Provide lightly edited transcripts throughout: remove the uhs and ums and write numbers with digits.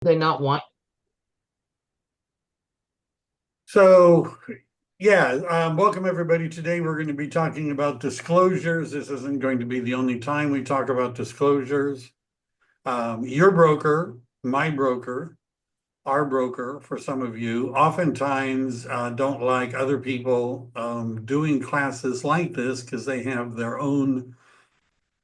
They not want. So, yeah, welcome everybody. Today we're going to be talking about disclosures. This isn't going to be the only time we talk about disclosures. Your broker, my broker, our broker, for some of you, oftentimes don't like other people doing classes like this because they have their own,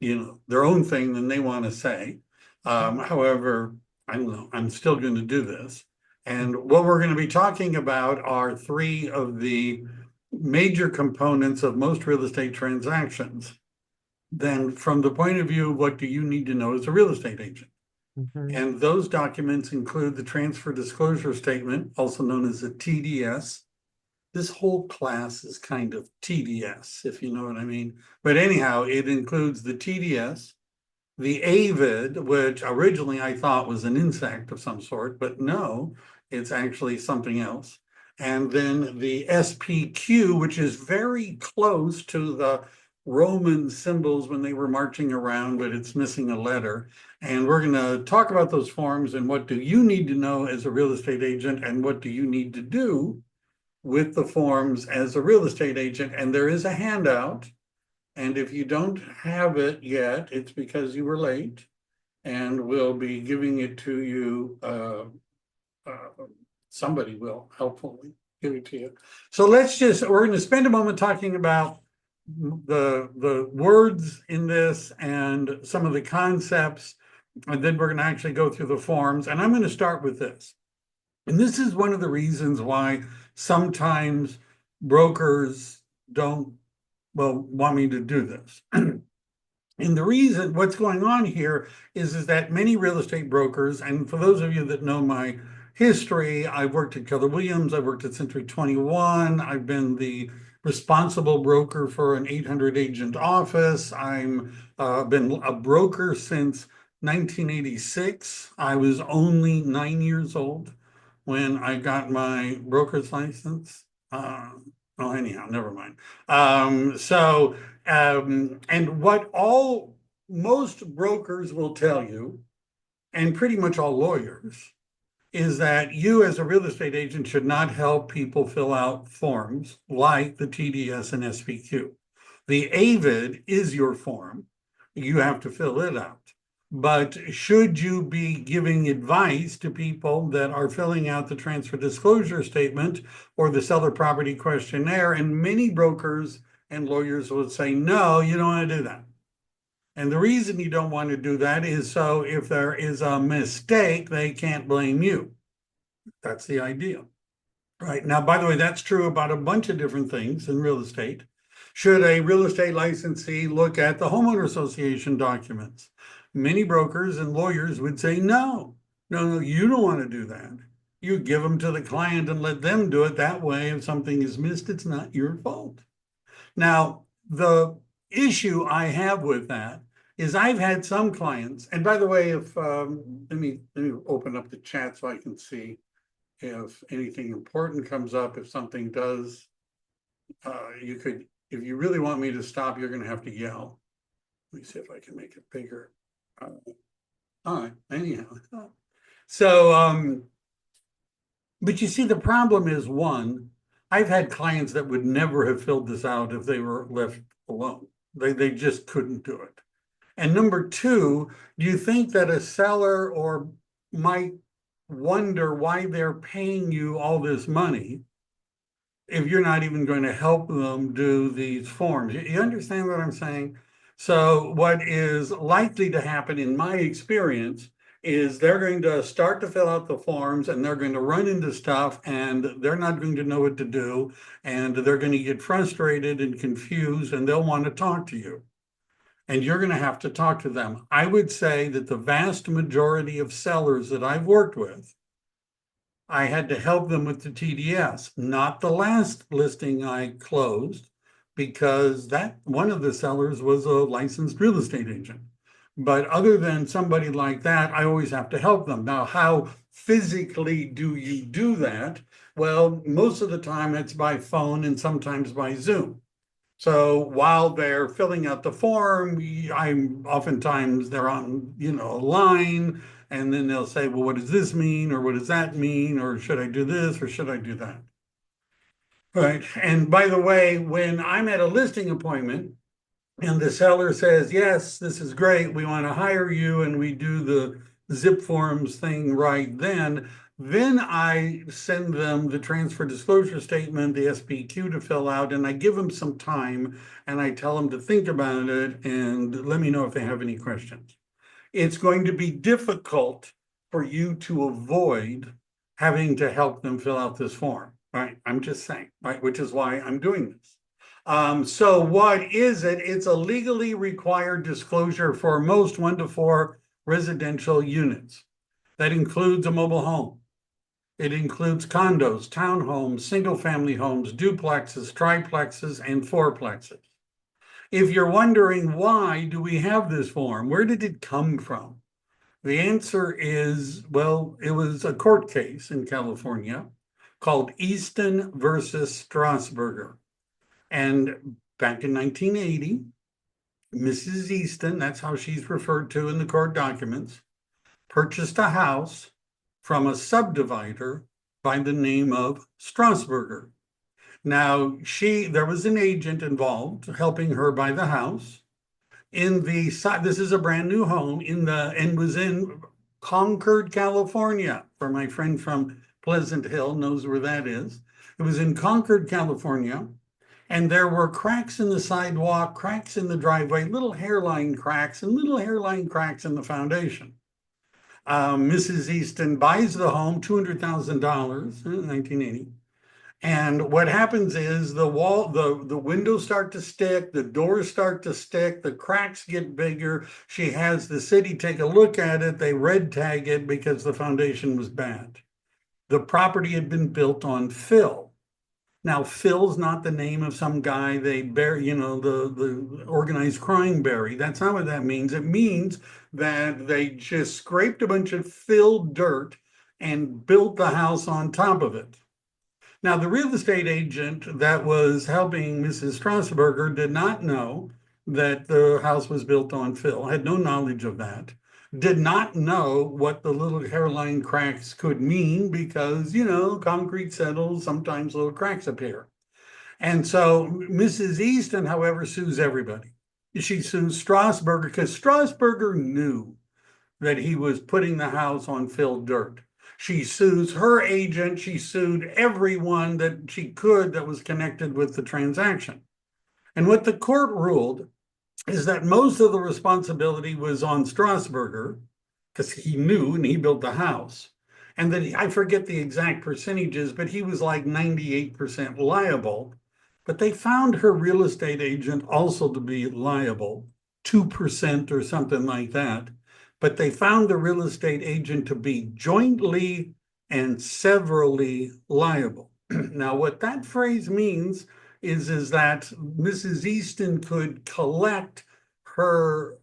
their own thing that they want to say. However, I don't know, I'm still going to do this. And what we're going to be talking about are three of the major components of most real estate transactions. Then, from the point of view, what do you need to know as a real estate agent? And those documents include the transfer disclosure statement, also known as a TDS. This whole class is kind of TDS, if you know what I mean. But anyhow, it includes the TDS, the AVID, which originally I thought was an insect of some sort, but no, it's actually something else. And then the SPQ, which is very close to the Roman symbols when they were marching around, but it's missing a letter. And we're going to talk about those forms and what do you need to know as a real estate agent and what do you need to do with the forms as a real estate agent. And there is a handout. And if you don't have it yet, it's because you were late. And we'll be giving it to you. Somebody will hopefully give it to you. So we're going to spend a moment talking about the words in this and some of the concepts. And then we're going to actually go through the forms. And I'm going to start with this. And this is one of the reasons why sometimes brokers don't want me to do this. And the reason what's going on here is that many real estate brokers, and for those of you that know my history, I've worked at Keller Williams, I've worked at Century 21, I've been the responsible broker for an 800 agent office. I'm been a broker since 1986. I was only 9 years old when I got my broker's license. Anyhow, never mind. And what most brokers will tell you, and pretty much all lawyers, is that you as a real estate agent should not help people fill out forms like the TDS and SPQ. The AVID is your form. You have to fill it out. But should you be giving advice to people that are filling out the transfer disclosure statement or the seller property questionnaire? And many brokers and lawyers would say, no, you don't want to do that. And the reason you don't want to do that is so if there is a mistake, they can't blame you. That's the idea. Right. Now, by the way, that's true about a bunch of different things in real estate. Should a real estate licensee look at the homeowner association documents? Many brokers and lawyers would say, no, you don't want to do that. You give them to the client and let them do it. That way, if something is missed, it's not your fault. Now, the issue I have with that is I've had some clients, and by the way, if let me open up the chat so I can see if anything important comes up. If something does, you could, if you really want me to stop, you're going to have to yell. Let me see if I can make it bigger. All right, anyhow. So, but you see, the problem is one, I've had clients that would never have filled this out if they were left alone. They just couldn't do it. And number two, do you think that a seller or might wonder why they're paying you all this money if you're not even going to help them do these forms? You understand what I'm saying? So what is likely to happen in my experience is they're going to start to fill out the forms and they're going to run into stuff and they're not going to know what to do and they're going to get frustrated and confused and they'll want to talk to you. And you're going to have to talk to them. I would say that the vast majority of sellers that I've worked with, I had to help them with the TDS, not the last listing I closed, because that one of the sellers was a licensed real estate agent. But other than somebody like that, I always have to help them. Now, how physically do you do that? Well, most of the time it's by phone and sometimes by Zoom. So while they're filling out the form, I'm oftentimes they're on, a line. And then they'll say, well, what does this mean? Or what does that mean? Or should I do this? Or should I do that? Right. And by the way, when I'm at a listing appointment and the seller says, yes, this is great, we want to hire you, and we do the zip forms thing right then I send them the transfer disclosure statement, the SPQ to fill out, and I give them some time and I tell them to think about it and let me know if they have any questions. It's going to be difficult for you to avoid having to help them fill out this form, right? I'm just saying, right? Which is why I'm doing this. So what is it? It's a legally required disclosure for most 1 to 4 residential units. That includes a mobile home. It includes condos, townhomes, single-family homes, duplexes, triplexes, and fourplexes. If you're wondering why do we have this form, where did it come from? The answer is, well, it was a court case in California called Easton versus Strasburger. And back in 1980, Mrs. Easton, that's how she's referred to in the court documents, purchased a house from a subdivider by the name of Strasburger. Now, there was an agent involved helping her buy the house. This is a brand new home and was in Concord, California. For my friend from Pleasant Hill knows where that is. It was in Concord, California. And there were cracks in the sidewalk, cracks in the driveway, little hairline cracks, and little hairline cracks in the foundation. Mrs. Easton buys the home, $200,000 in 1980. And what happens is the windows start to stick, the doors start to stick, the cracks get bigger. She has the city take a look at it. They red tag it because the foundation was bad. The property had been built on fill. Now, Phil's not the name of some guy they bury, the organized crime bury. That's not what that means. It means that they just scraped a bunch of filled dirt and built the house on top of it. Now, the real estate agent that was helping Mrs. Strasburger did not know that the house was built on fill, had no knowledge of that, did not know what the little hairline cracks could mean because, concrete settles, sometimes little cracks appear. And so Mrs. Easton, however, sues everybody. She sues Strasburger because Strasburger knew that he was putting the house on filled dirt. She sues her agent. She sued everyone that she could that was connected with the transaction. And what the court ruled is that most of the responsibility was on Strasburger because he knew and he built the house. And that I forget the exact percentages, but he was like 98% liable. But they found her real estate agent also to be liable, 2% or something like that. But they found the real estate agent to be jointly and severally liable. Now, what that phrase means is that Mrs. Easton could collect her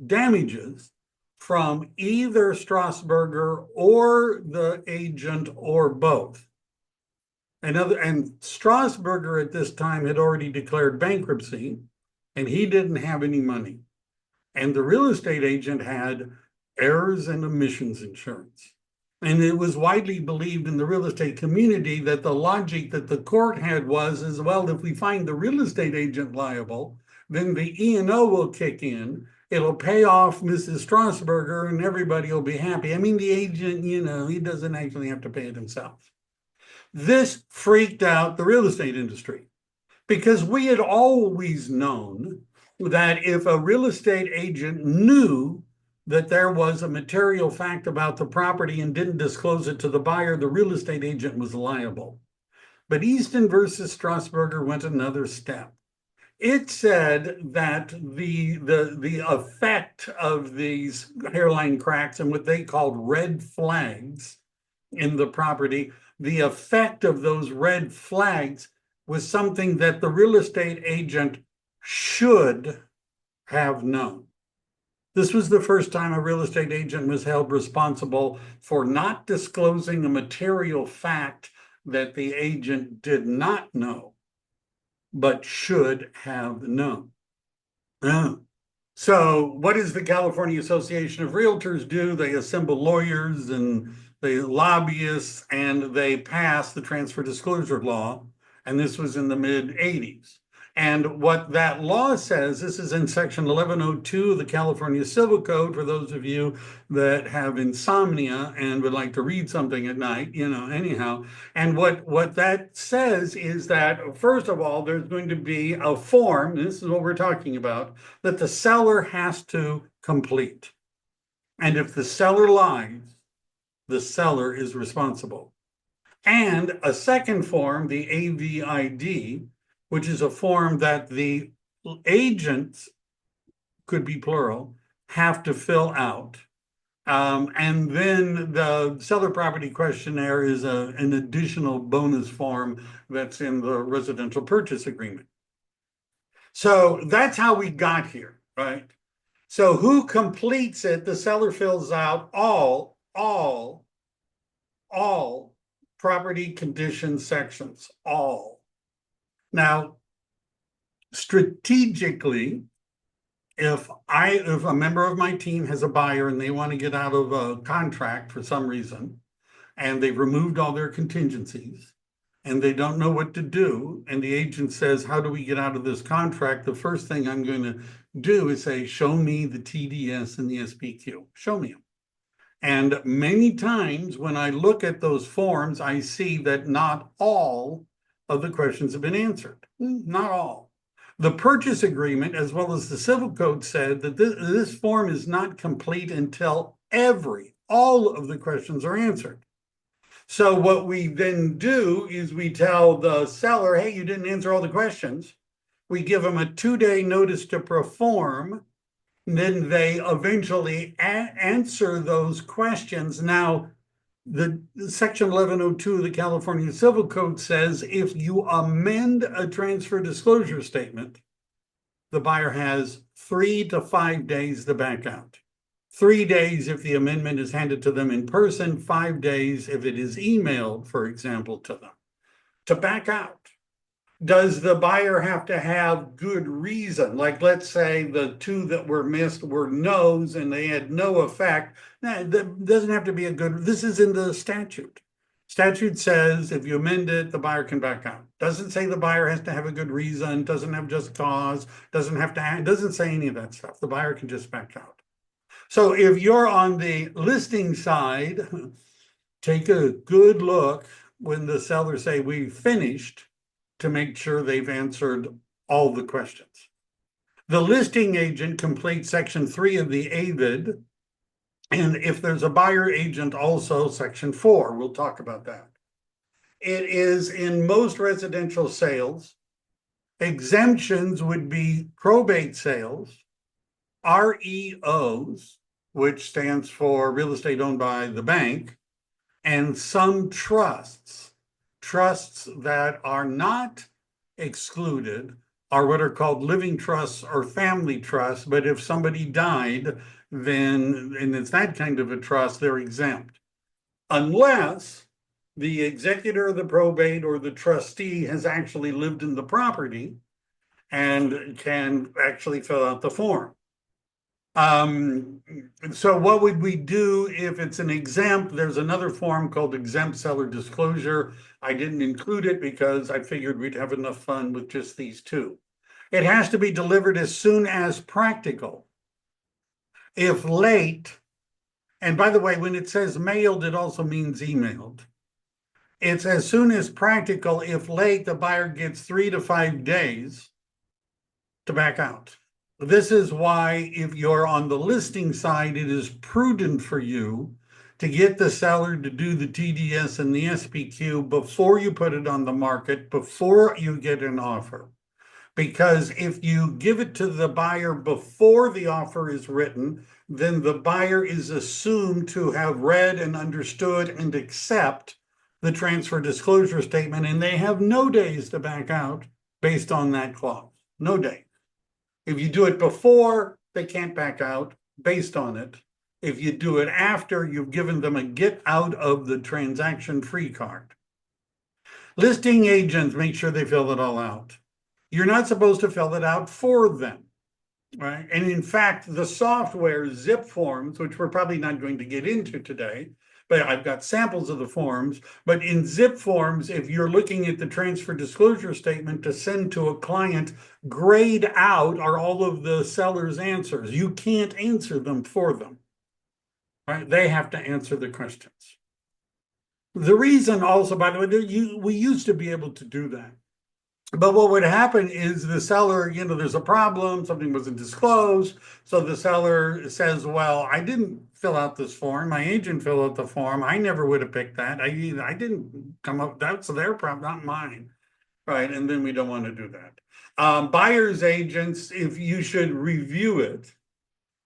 damages from either Strasburger or the agent or both. And Strasburger at this time had already declared bankruptcy, and he didn't have any money. And the real estate agent had errors and omissions insurance. And it was widely believed in the real estate community that the logic that the court had was, well, if we find the real estate agent liable, then the E&O will kick in. It'll pay off Mrs. Strasburger and everybody will be happy. I mean, the agent, he doesn't actually have to pay it himself. This freaked out the real estate industry because we had always known that if a real estate agent knew that there was a material fact about the property and didn't disclose it to the buyer, the real estate agent was liable. But Easton versus Strasburger went another step. It said that the effect of these hairline cracks and what they called red flags in the property, the effect of those red flags was something that the real estate agent should have known. This was the first time a real estate agent was held responsible for not disclosing a material fact that the agent did not know, but should have known. So what does the California Association of Realtors do? They assemble lawyers and they lobbyists and they pass the transfer disclosure law. And this was in the mid 80s. And what that law says, this is in section 1102 of the California Civil Code, for those of you that have insomnia and would like to read something at night, anyhow. And what that says is that, first of all, there's going to be a form, this is what we're talking about, that the seller has to complete. And if the seller lies, the seller is responsible. And a second form, the AVID, which is a form that the agents, could be plural, have to fill out. And then the Seller Property Questionnaire is an additional bonus form that's in the residential purchase agreement. So that's how we got here, right? So who completes it? The seller fills out all property condition sections, all. Now, strategically, if a member of my team has a buyer and they want to get out of a contract for some reason, and they've removed all their contingencies, and they don't know what to do, and the agent says, how do we get out of this contract? The first thing I'm going to do is say, show me the TDS and the SPQ. Show me them. And many times when I look at those forms, I see that not all of the questions have been answered. Not all. The purchase agreement, as well as the civil code, said that this form is not complete until all of the questions are answered. So what we then do is we tell the seller, hey, you didn't answer all the questions. We give them a 2-day notice to perform. And then they eventually answer those questions. Now, the section 1102 of the California Civil Code says if you amend a transfer disclosure statement, the buyer has 3 to 5 days to back out. 3 days if the amendment is handed to them in person, 5 days if it is emailed, for example, to them, to back out. Does the buyer have to have good reason? Like, let's say the 2 that were missed were no's and they had no effect. That doesn't have to be a good, this is in the statute. Statute says if you amend it, the buyer can back out. Doesn't say the buyer has to have a good reason, doesn't have just cause, doesn't say any of that stuff. The buyer can just back out. So if you're on the listing side, take a good look when the sellers say we finished, to make sure they've answered all the questions. The listing agent completes section 3 of the AVID. And if there's a buyer agent, also section 4, we'll talk about that. It is in most residential sales. Exemptions would be probate sales, REOs, which stands for real estate owned by the bank, and some trusts. Trusts that are not excluded are what are called living trusts or family trusts. But if somebody died, then, and it's that kind of a trust, they're exempt. Unless the executor of the probate or the trustee has actually lived in the property and can actually fill out the form. So what would we do if it's an exempt? There's another form called exempt seller disclosure. I didn't include it because I figured we'd have enough fun with just these 2. It has to be delivered as soon as practical. If late, and by the way, when it says mailed, it also means emailed. It's as soon as practical. If late, the buyer gets 3 to 5 days to back out. This is why if you're on the listing side, it is prudent for you to get the seller to do the TDS and the SPQ before you put it on the market, before you get an offer. Because if you give it to the buyer before the offer is written, then the buyer is assumed to have read and understood and accept the transfer disclosure statement, and they have no days to back out based on that clause. No days. If you do it before, they can't back out based on it. If you do it after, you've given them a get out of the transaction free card. Listing agents, make sure they fill it all out. You're not supposed to fill it out for them. right? And in fact, the software zip forms, which we're probably not going to get into today, but I've got samples of the forms. But in zip forms, if you're looking at the transfer disclosure statement to send to a client, grayed out are all of the seller's answers. You can't answer them for them, right? They have to answer the questions. The reason also, by the way, we used to be able to do that. But what would happen is the seller, there's a problem, something wasn't disclosed. So the seller says, well, I didn't fill out this form. My agent filled out the form. I never would have picked that. I didn't come up, that's their problem, not mine. Right. And then we don't want to do that. Buyer's agents, if you should review it,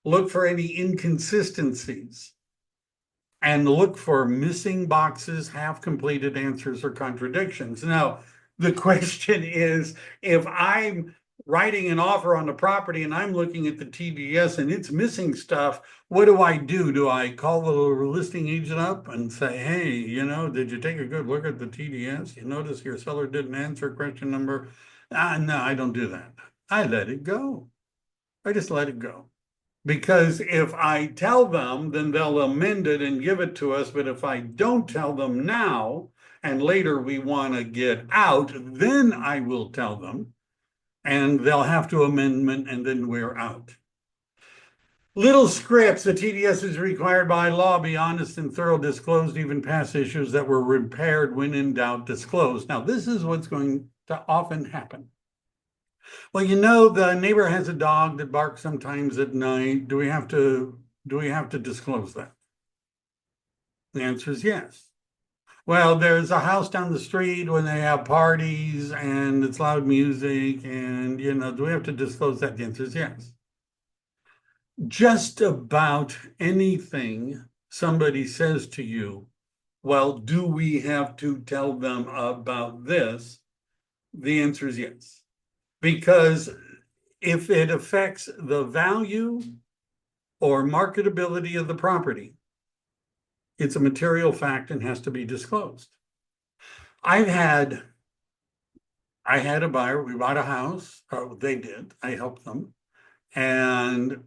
look for any inconsistencies and look for missing boxes, half completed answers, or contradictions. Now, the question is, if I'm writing an offer on the property and I'm looking at the TDS and it's missing stuff, what do I do? Do I call the listing agent up and say, hey, did you take a good look at the TDS? You notice your seller didn't answer question number? No, I don't do that. I let it go. I just let it go. Because if I tell them, then they'll amend it and give it to us. But if I don't tell them now, and later we want to get out, then I will tell them, and they'll have to amendment, and then we're out. Little scripts, the TDS is required by law, be honest and thorough, disclosed even past issues that were repaired when in doubt, disclosed. Now, this is what's going to often happen. Well, the neighbor has a dog that barks sometimes at night. Do we have to disclose that? The answer is yes. Well, there's a house down the street when they have parties and it's loud music and, do we have to disclose that? The answer is yes. Just about anything somebody says to you, well, do we have to tell them about this? The answer is yes. Because if it affects the value or marketability of the property, it's a material fact and has to be disclosed. I had a buyer, we bought a house, they did, I helped them, and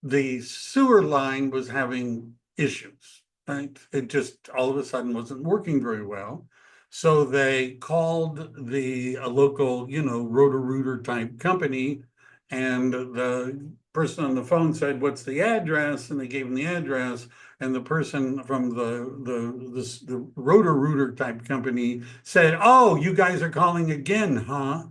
the sewer line was having issues, right? It just all of a sudden wasn't working very well. So they called a local, Roto-Rooter type company, and the person on the phone said, what's the address? And they gave them the address. And the person from the Roto-Rooter type company said, oh, you guys are calling again, huh?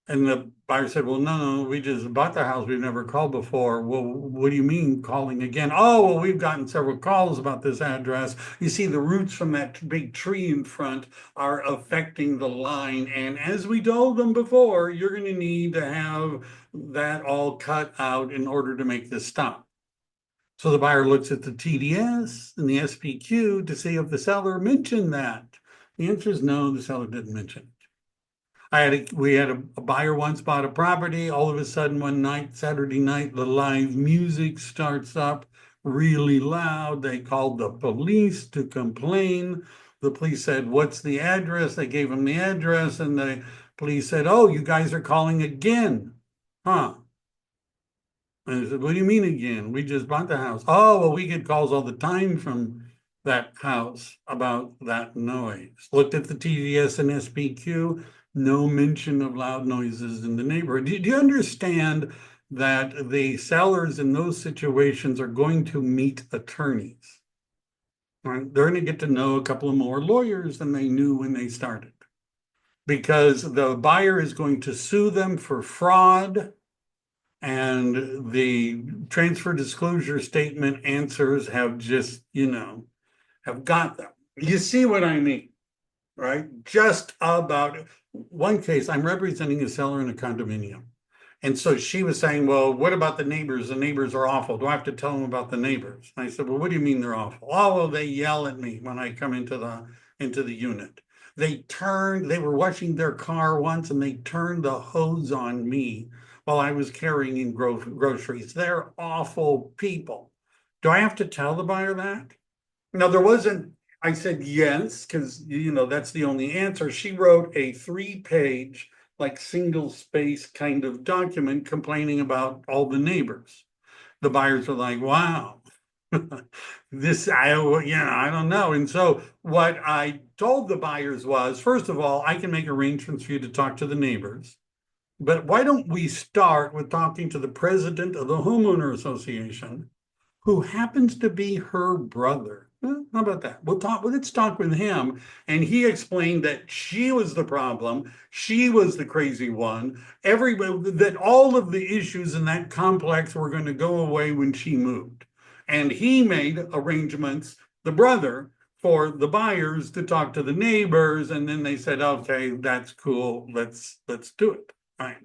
And the buyer said, well, no, we just bought the house. We've never called before. Well, what do you mean calling again? Oh, well, we've gotten several calls about this address. You see, the roots from that big tree in front are affecting the line. And as we told them before, you're going to need to have that all cut out in order to make this stop. So the buyer looks at the TDS and the SPQ to see if the seller mentioned that. The answer is no, the seller didn't mention it. We had a buyer once bought a property. All of a sudden, one night, Saturday night, the live music starts up really loud. They called the police to complain. The police said, what's the address? They gave them the address, and the police said, oh, you guys are calling again. Huh? And I said, what do you mean again? We just bought the house. Oh, well, we get calls all the time from that house about that noise. Looked at the TDS and SPQ. No mention of loud noises in the neighborhood. Do you understand that the sellers in those situations are going to meet attorneys? Right? They're going to get to know a couple of more lawyers than they knew when they started, because the buyer is going to sue them for fraud, and the transfer disclosure statement answers have just, have got them. You see what I mean? Right? Just about one case, I'm representing a seller in a condominium. And so she was saying, well, what about the neighbors? The neighbors are awful. Do I have to tell them about the neighbors? And I said, well, what do you mean they're awful? Oh, well, they yell at me when I come into the unit. They were washing their car once and they turned the hose on me while I was carrying in groceries. They're awful people. Do I have to tell the buyer that? No, there wasn't. I said yes, because that's the only answer. She wrote a 3-page like single space kind of document complaining about all the neighbors. The buyers are like, wow, I don't know. And so what I told the buyers was, first of all, I can make arrangements for you to talk to the neighbors. But why don't we start with talking to the president of the homeowner association, who happens to be her brother? How about that? Let's talk with him. And he explained that she was the problem. She was the crazy one. That all of the issues in that complex were going to go away when she moved. And he made arrangements, the brother, for the buyers to talk to the neighbors. And then they said, okay, that's cool. Let's do it. Right.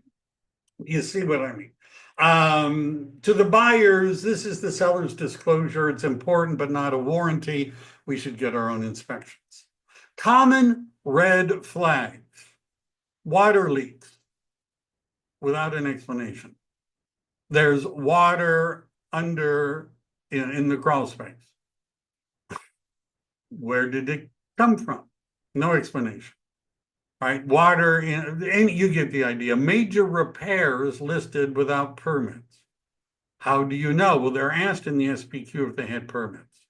You see what I mean? To the buyers, this is the seller's disclosure. It's important, but not a warranty. We should get our own inspections. Common red flags. Water leaks without an explanation. There's water under in the crawl space. Where did it come from? No explanation. Right, water, and you get the idea. Major repairs listed without permits. How do you know? Well, they're asked in the SPQ if they had permits.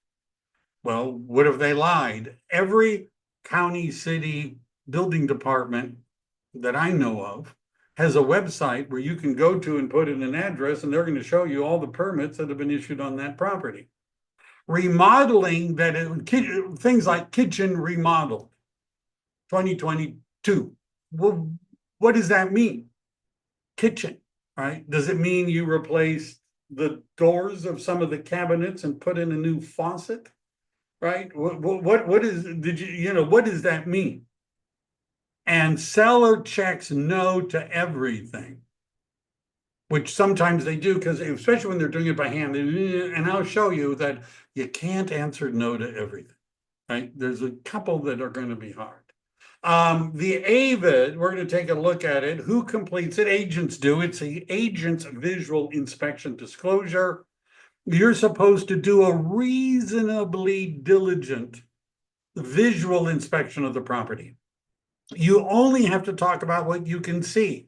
Well, what if they lied? Every county, city, building department that I know of has a website where you can go to and put in an address, and they're going to show you all the permits that have been issued on that property. Remodeling, things like kitchen remodeled, 2022. Well, what does that mean? Kitchen, right? Does it mean you replace the doors of some of the cabinets and put in a new faucet? Right? What what does that mean? And seller checks no to everything, which sometimes they do, because especially when they're doing it by hand. And I'll show you that you can't answer no to everything, right? There's a couple that are going to be hard. The AVID, we're going to take a look at it. Who completes it? Agents do. It's the agent's visual inspection disclosure. You're supposed to do a reasonably diligent visual inspection of the property. You only have to talk about what you can see.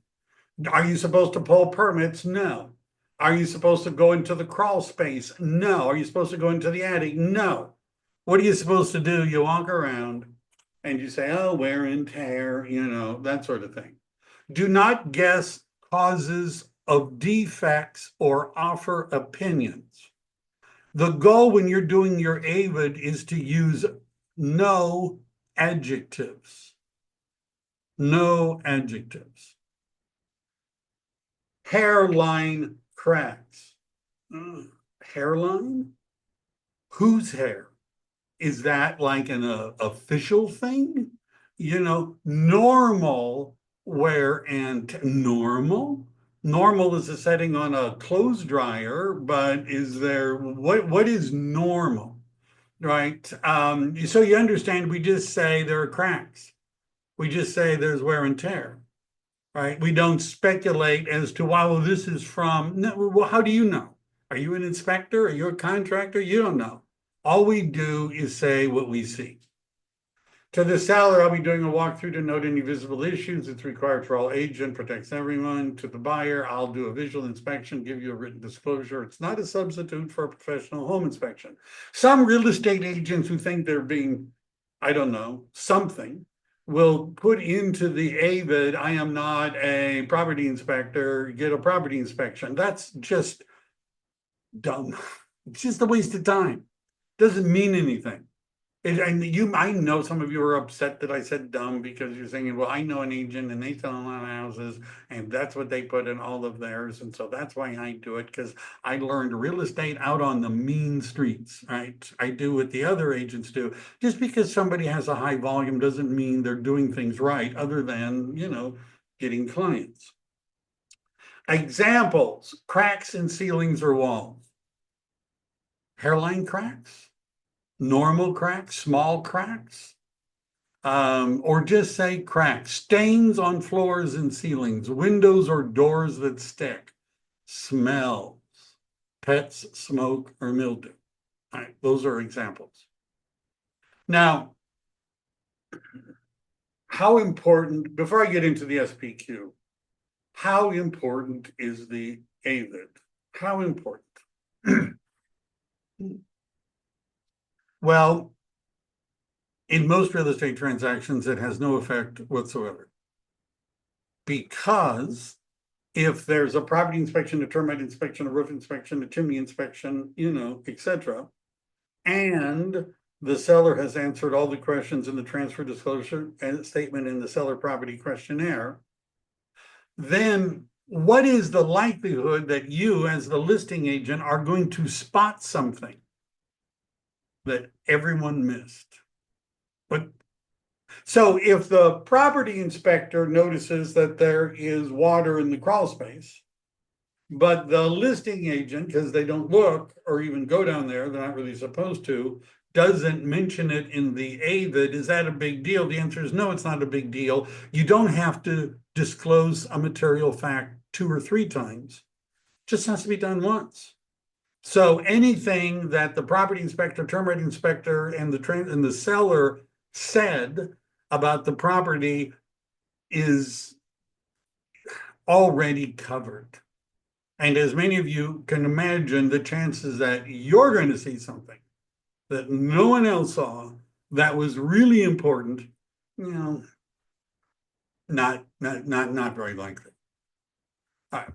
Are you supposed to pull permits? No. Are you supposed to go into the crawl space? No. Are you supposed to go into the attic? No. What are you supposed to do? You walk around and you say, oh, wear and tear, that sort of thing. Do not guess causes of defects or offer opinions. The goal when you're doing your AVID is to use no adjectives. No adjectives. Hairline cracks. Hairline? Whose hair? Is that like an official thing? Normal wear and normal? Normal is a setting on a clothes dryer, but what is normal, right? So you understand, we just say there are cracks. We just say there's wear and tear, right? We don't speculate as to, well, this is from, no, well, how do you know? Are you an inspector? Are you a contractor? You don't know. All we do is say what we see. To the seller, I'll be doing a walkthrough to note any visible issues. It's required for all agent, protects everyone. To the buyer, I'll do a visual inspection, give you a written disclosure. It's not a substitute for a professional home inspection. Some real estate agents who think they're being, I don't know, something, will put into the AVID, I am not a property inspector, get a property inspection. That's just dumb. It's just a waste of time. Doesn't mean anything. I know some of you are upset that I said dumb, because you're saying, well, I know an agent and they sell a lot of houses and that's what they put in all of theirs. And so that's why I do it, because I learned real estate out on the mean streets, right? I do what the other agents do. Just because somebody has a high volume doesn't mean they're doing things right, other than, getting clients. Examples: cracks in ceilings or walls. Hairline cracks, normal cracks, small cracks, or just say cracks. Stains on floors and ceilings, windows or doors that stick, smells, pets, smoke, or mildew. All right, those are examples. Now, how important, before I get into the SPQ, how important is the AVID? How important? Well, in most real estate transactions, it has no effect whatsoever. Because if there's a property inspection, a termite inspection, a roof inspection, a chimney inspection, etc., and the seller has answered all the questions in the transfer disclosure and statement in the seller property questionnaire, then what is the likelihood that you, as the listing agent, are going to spot something that everyone missed? But so if the property inspector notices that there is water in the crawl space, but the listing agent, because they don't look or even go down there, they're not really supposed to, doesn't mention it in the AVID, is that a big deal? The answer is no, it's not a big deal. You don't have to disclose a material fact 2 or 3 times. It just has to be done once. So anything that the property inspector, termite inspector, and the seller said about the property is already covered. And as many of you can imagine, the chances that you're going to see something that no one else saw that was really important, not very likely. All right.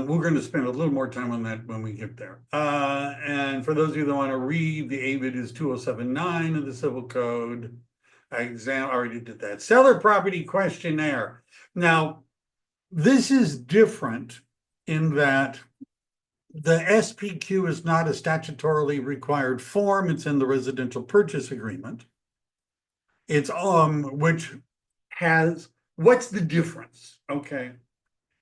We're going to spend a little more time on that when we get there. And for those of you that want to read, the AVID is 2079 of the Civil Code. I already did that. Seller Property Questionnaire. Now, this is different in that the SPQ is not a statutorily required form. It's in the residential purchase agreement. It's which has, what's the difference? Okay.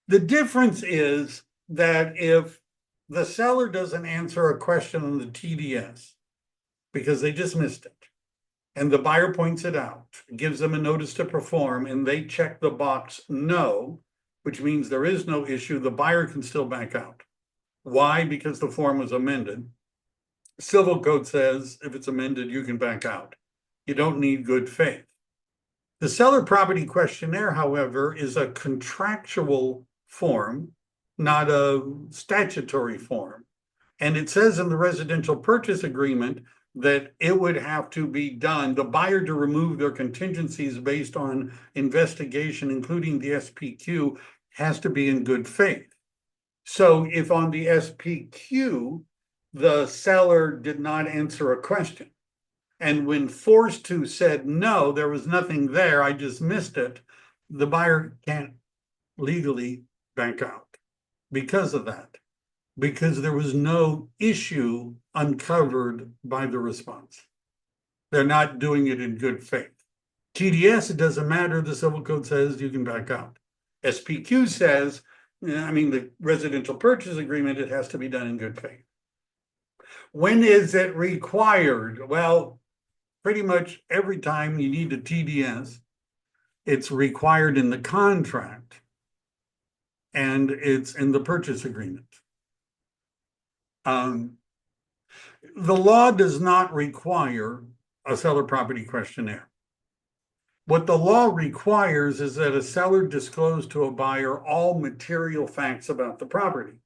The difference is that if the seller doesn't answer a question on the TDS because they just missed it, and the buyer points it out, gives them a notice to perform, and they check the box no, which means there is no issue, the buyer can still back out. Why? Because the form was amended. Civil Code says if it's amended, you can back out. You don't need good faith. The Seller Property Questionnaire, however, is a contractual form, not a statutory form. And it says in the residential purchase agreement that it would have to be done, the buyer to remove their contingencies based on investigation, including the SPQ, has to be in good faith. So if on the SPQ, the seller did not answer a question, and when forced to said, no, there was nothing there, I just missed it, the buyer can't legally back out because of that, because there was no issue uncovered by the response. They're not doing it in good faith. TDS, it doesn't matter. The Civil Code says you can back out. SPQ says, the residential purchase agreement, it has to be done in good faith. When is it required? Well, pretty much every time you need a TDS, it's required in the contract and it's in the purchase agreement. The law does not require a seller property questionnaire. What the law requires is that a seller disclose to a buyer all material facts about the property,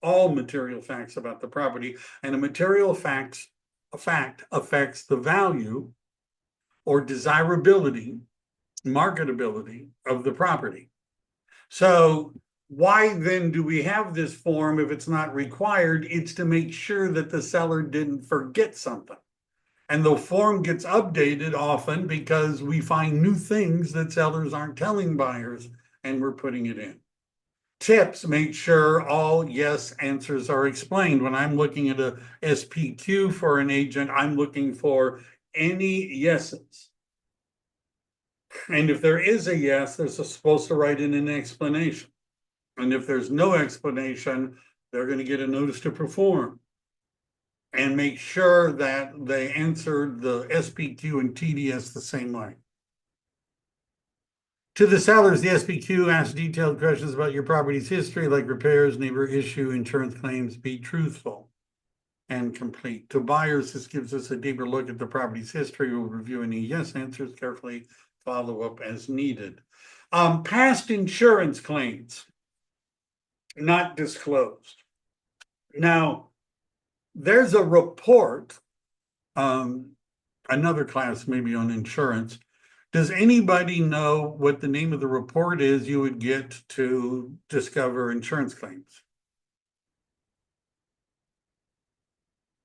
all material facts about the property, and a material fact affects the value or desirability, marketability of the property. So why then do we have this form if it's not required? It's to make sure that the seller didn't forget something. And the form gets updated often because we find new things that sellers aren't telling buyers, and we're putting it in. Tips: make sure all yes answers are explained. When I'm looking at a SPQ for an agent, I'm looking for any yeses. And if there is a yes, they're supposed to write in an explanation. And if there's no explanation, they're going to get a notice to perform. And make sure that they answered the SPQ and TDS the same way. To the sellers, the SPQ asks detailed questions about your property's history, like repairs, neighbor issue, insurance claims. Be truthful and complete. To buyers, this gives us a deeper look at the property's history. We'll review any yes answers carefully follow-up as needed. Past insurance claims not disclosed. Now, there's a report, another class maybe on insurance. Does anybody know what the name of the report is you would get to discover insurance claims?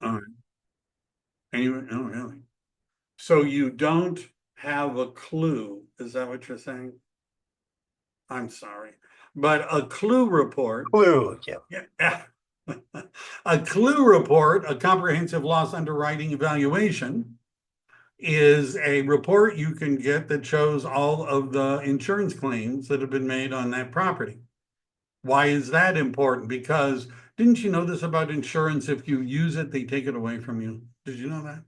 All right. Anyway, oh, really? So you don't have a clue, is that what you're saying? I'm sorry, but a clue report. Clue, yeah. Yeah. A clue report, a comprehensive loss underwriting evaluation, is a report you can get that shows all of the insurance claims that have been made on that property. Why is that important? Because didn't you know this about insurance? If you use it, they take it away from you. Did you know that?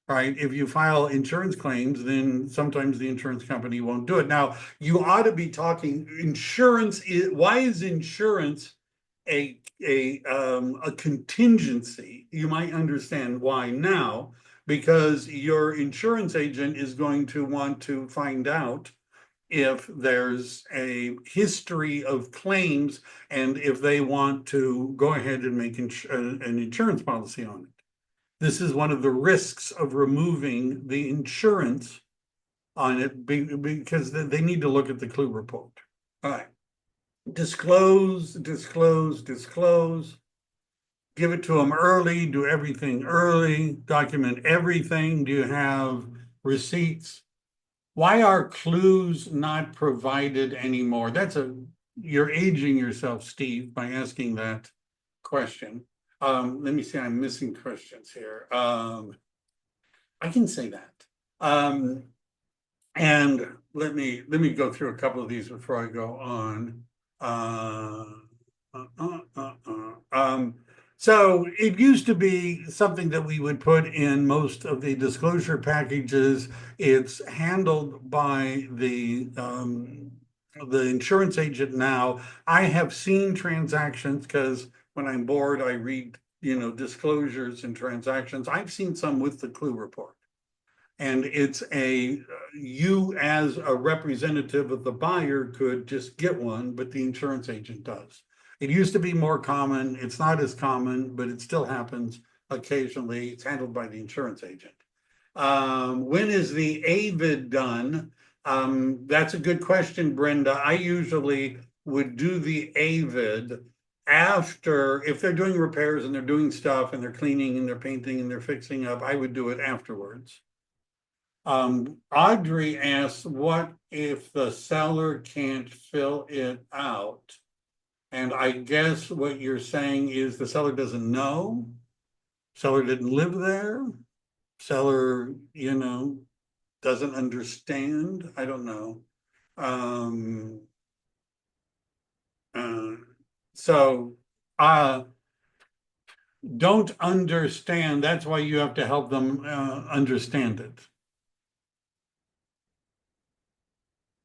Right? If you file insurance claims, then sometimes the insurance company won't do it. Now, you ought to be talking insurance. Why is insurance a contingency? You might understand why now, because your insurance agent is going to want to find out if there's a history of claims and if they want to go ahead and make an insurance policy on it. This is one of the risks of removing the insurance on it because they need to look at the clue report. All right. Disclose. Give it to them early, do everything early, document everything. Do you have receipts? Why are clues not provided anymore? You're aging yourself, Steve, by asking that question. Let me see, I'm missing questions here. I can say that. And let me go through a couple of these before I go on. So it used to be something that we would put in most of the disclosure packages. It's handled by the insurance agent now. I have seen transactions because when I'm bored, I read, disclosures and transactions. I've seen some with the clue report. And it's you as a representative of the buyer could just get one, but the insurance agent does. It used to be more common. It's not as common, but it still happens occasionally. It's handled by the insurance agent. When is the AVID done? That's a good question, Brenda. I usually would do the AVID after, if they're doing repairs and they're doing stuff and they're cleaning and they're painting and they're fixing up, I would do it afterwards. Audrey asks, what if the seller can't fill it out? And I guess what you're saying is the seller doesn't know, seller didn't live there, seller, doesn't understand. I don't know. Don't understand. That's why you have to help them understand it.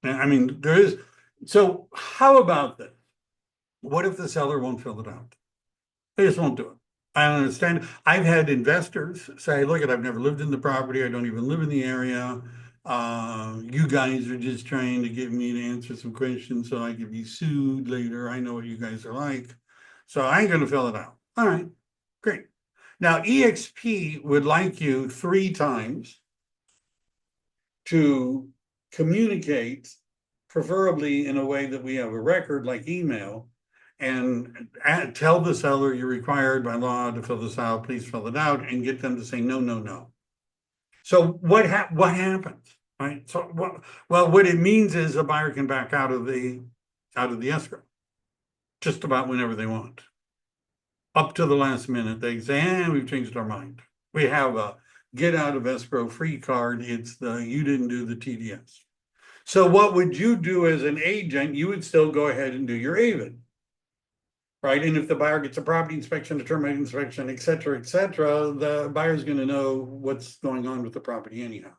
I mean, so how about this? What if the seller won't fill it out? They just won't do it. I don't understand. I've had investors say, look, I've never lived in the property. I don't even live in the area. You guys are just trying to get me to answer some questions so I can be sued later. I know what you guys are like. So I ain't going to fill it out. All right, great. Now, EXP would like you 3 times to communicate, preferably in a way that we have a record like email, and tell the seller you're required by law to fill this out, please fill it out, and get them to say no, no, no. So what happens, right? So what it means is a buyer can back out of the escrow just about whenever they want. Up to the last minute, they say, we've changed our mind. We have a get out of escrow free card. It's you didn't do the TDS. So what would you do as an agent? You would still go ahead and do your AVID. Right. And if the buyer gets a property inspection, a termite inspection, et cetera, the buyer's going to know what's going on with the property anyhow.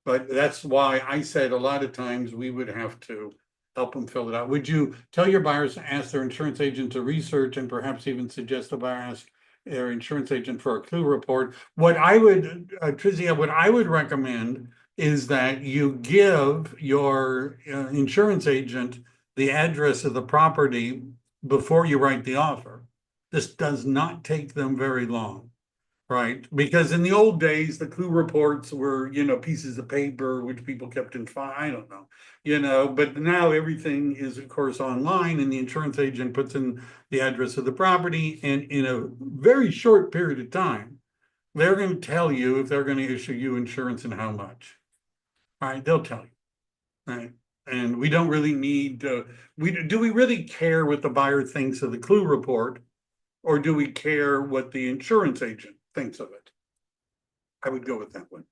But that's why I said a lot of times we would have to help them fill it out. Would you tell your buyers to ask their insurance agent to research and perhaps even suggest the buyer ask their insurance agent for a clue report? What I would, Trizia, what I would recommend is that you give your insurance agent the address of the property before you write the offer. This does not take them very long, right? Because in the old days, the clue reports were, pieces of paper which people kept in file. I don't know, but now everything is, of course, online, and the insurance agent puts in the address of the property, and in a very short period of time, they're going to tell you if they're going to issue you insurance and how much. All right, they'll tell you. Right. And we don't really need do we really care what the buyer thinks of the clue report, or do we care what the insurance agent thinks of it? I would go with that one.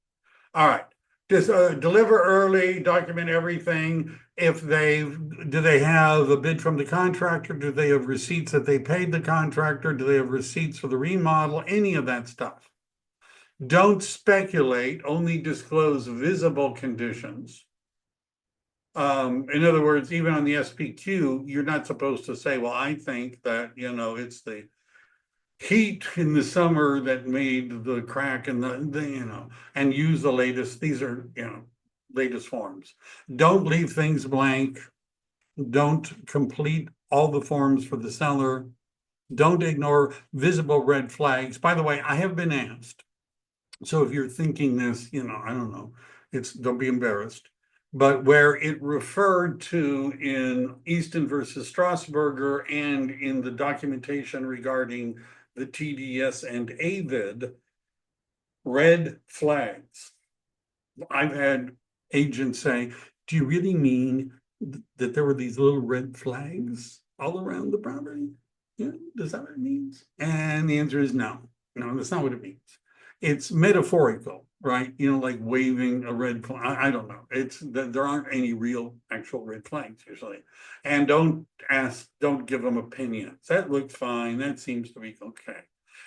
All right. Just deliver early, document everything. Do they have a bid from the contractor? Do they have receipts that they paid the contractor? Do they have receipts for the remodel? Any of that stuff. Don't speculate, only disclose visible conditions. In other words, even on the SPQ, you're not supposed to say, well, I think that, it's the heat in the summer that made the crack and and use the latest, these are, latest forms. Don't leave things blank. Don't complete all the forms for the seller. Don't ignore visible red flags. By the way, I have been asked. So if you're thinking this, I don't know, don't be embarrassed. But where it referred to in Easton versus Strasburger and in the documentation regarding the TDS and AVID, red flags. I've had agents say, do you really mean that there were these little red flags all around the property? Yeah, is that what it means? And the answer is no. No, that's not what it means. It's metaphorical, right? Like waving a red flag. I don't know. It's that there aren't any real actual red flags usually. And don't give them opinions. That looks fine. That seems to be okay.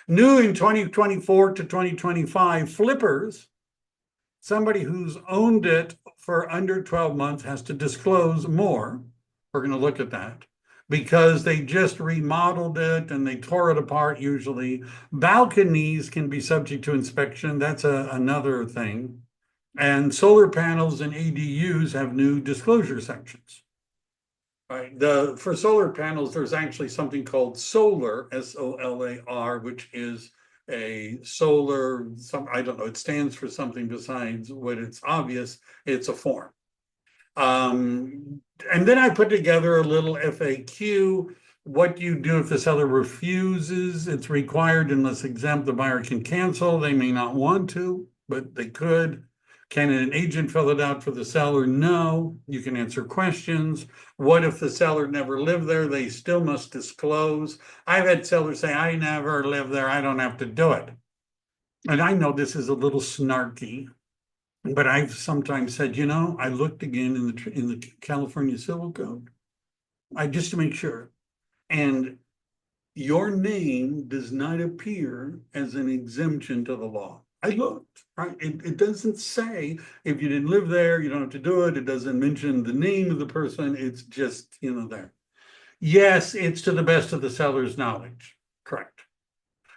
New in 2024 to 2025, flippers, somebody who's owned it for under 12 months has to disclose more. We're going to look at that because they just remodeled it and they tore it apart usually. Balconies can be subject to inspection. That's another thing. And solar panels and ADUs have new disclosure sections. Right. For solar panels, there's actually something called solar, SOLAR, which is a solar, I don't know, it stands for something besides what it's obvious, it's a form. And then I put together a little FAQ. What do you do if the seller refuses? It's required unless exempt. The buyer can cancel. They may not want to, but they could. Can an agent fill it out for the seller? No. You can answer questions. What if the seller never lived there? They still must disclose. I've had sellers say, I never lived there. I don't have to do it. And I know this is a little snarky, but I've sometimes said, I looked again in the California Civil Code, just to make sure. And your name does not appear as an exemption to the law. I looked, right? It doesn't say if you didn't live there, you don't have to do it. It doesn't mention the name of the person. It's just, there. Yes, it's to the best of the seller's knowledge. Correct.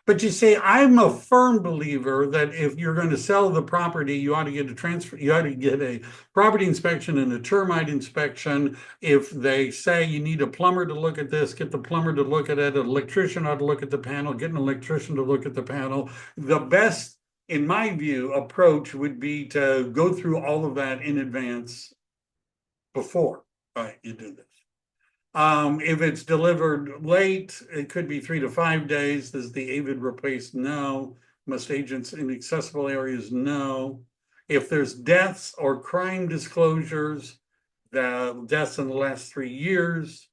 But you see, I'm a firm believer that if you're going to sell the property, you ought to get a property inspection and a termite inspection. If they say you need a plumber to look at this, get the plumber to look at it. An electrician ought to look at the panel, get an electrician to look at the panel. The best, in my view, approach would be to go through all of that in advance before you do this. If it's delivered late, it could be 3 to 5 days. Does the AVID replace? No. Must agents in accessible areas? No. If there's deaths or crime disclosures, the deaths in the last 3 years,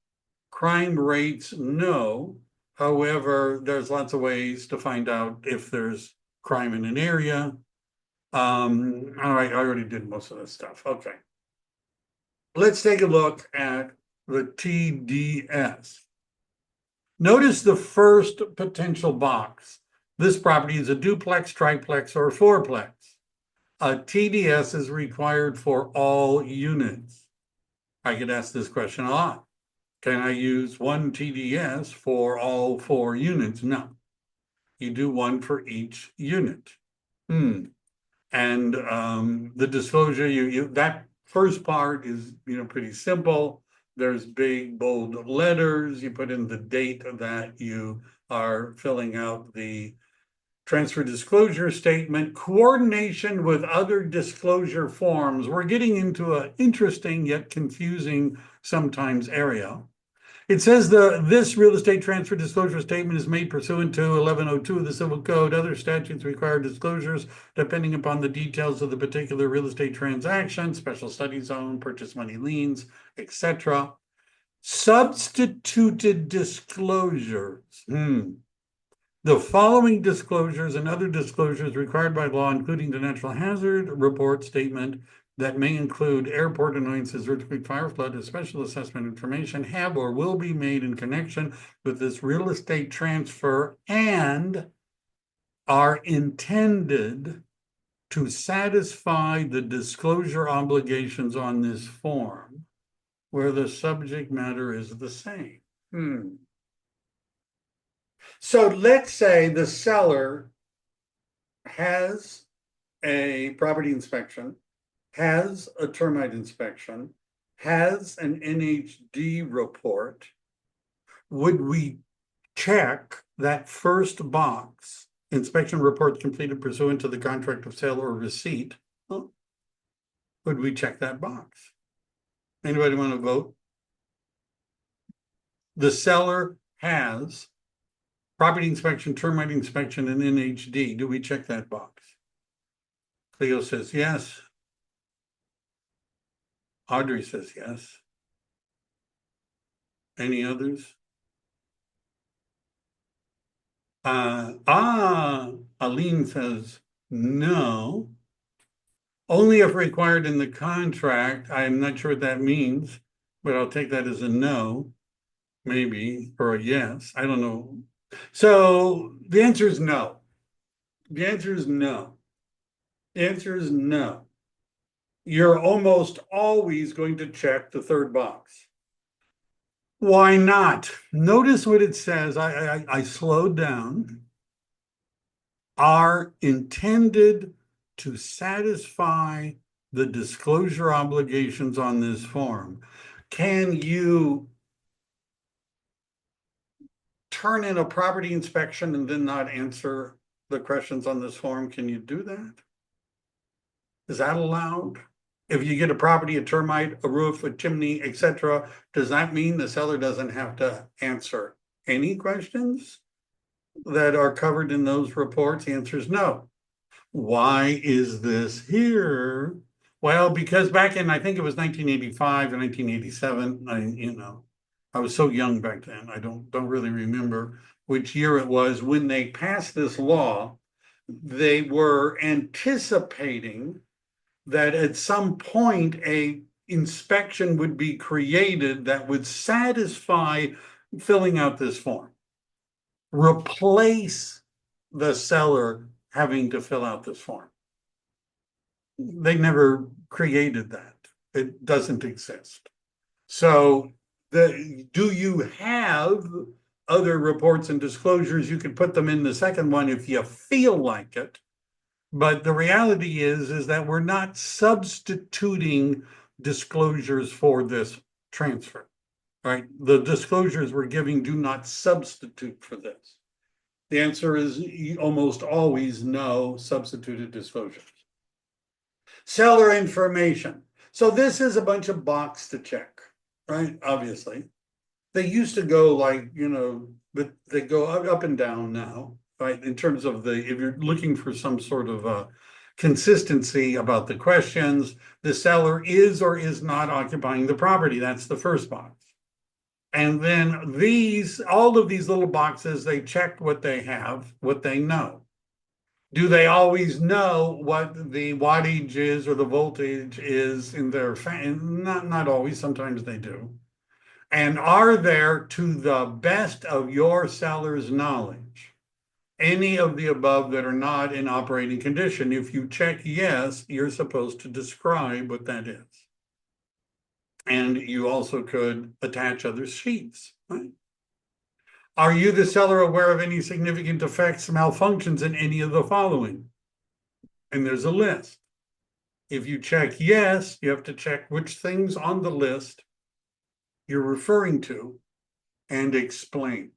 crime rates? No. However, there's lots of ways to find out if there's crime in an area. All right, I already did most of this stuff. Okay. Let's take a look at the TDS. Notice the first potential box. This property is a duplex, triplex, or fourplex. A TDS is required for all units. I get asked this question a lot. Can I use one TDS for all 4 units? No. You do one for each unit. And the disclosure, that first part is, pretty simple. There's big bold letters. You put in the date that you are filling out the transfer disclosure statement, coordination with other disclosure forms. We're getting into an interesting yet confusing sometimes area. It says this real estate transfer disclosure statement is made pursuant to 1102 of the Civil Code. Other statutes require disclosures depending upon the details of the particular real estate transaction, special study zone, purchase money liens, etc. Substituted disclosures. The following disclosures and other disclosures required by law, including the natural hazard report statement that may include airport annoyances, earthquake, fire, flood, and special assessment information, have or will be made in connection with this real estate transfer and are intended to satisfy the disclosure obligations on this form, where the subject matter is the same. So let's say the seller has a property inspection, has a termite inspection, has an NHD report. Would we check that first box, inspection report completed pursuant to the contract of sale or receipt? Would we check that box? Anybody want to vote? The seller has property inspection, termite inspection, and NHD. Do we check that box? Cleo says yes. Audrey says yes. Any others? Aline says no. Only if required in the contract. I'm not sure what that means, but I'll take that as a no, maybe, or a yes. I don't know. So the answer is no. The answer is no. The answer is no. You're almost always going to check the third box. Why not? Notice what it says. I slowed down. Are intended to satisfy the disclosure obligations on this form. Can you turn in a property inspection and then not answer the questions on this form? Can you do that? Is that allowed? If you get a property, a termite, a roof, a chimney, etc., does that mean the seller doesn't have to answer any questions that are covered in those reports? The answer is no. Why is this here? Well, because back in, I think it was 1985 or 1987, I was so young back then, I don't really remember which year it was when they passed this law. They were anticipating that at some point a inspection would be created that would satisfy filling out this form, replace the seller having to fill out this form. They never created that. It doesn't exist. So do you have other reports and disclosures? You could put them in the second one if you feel like it. But the reality is that we're not substituting disclosures for this transfer, right? The disclosures we're giving do not substitute for this. The answer is almost always no substituted disclosures. Seller information. So this is a bunch of box to check, right? Obviously. They used to go but they go up and down now, right? In terms of if you're looking for some sort of consistency about the questions, the seller is or is not occupying the property. That's the first box. And then all of these little boxes, they check what they have, what they know. Do they always know what the wattage is or the voltage is in their fan? Not always, sometimes they do. And are there, to the best of your seller's knowledge, any of the above that are not in operating condition? If you check yes, you're supposed to describe what that is. And you also could attach other sheets, right? Are you, the seller, aware of any significant defects, malfunctions in any of the following? and there's a list. If you check yes, you have to check which things on the list you're referring to and explain.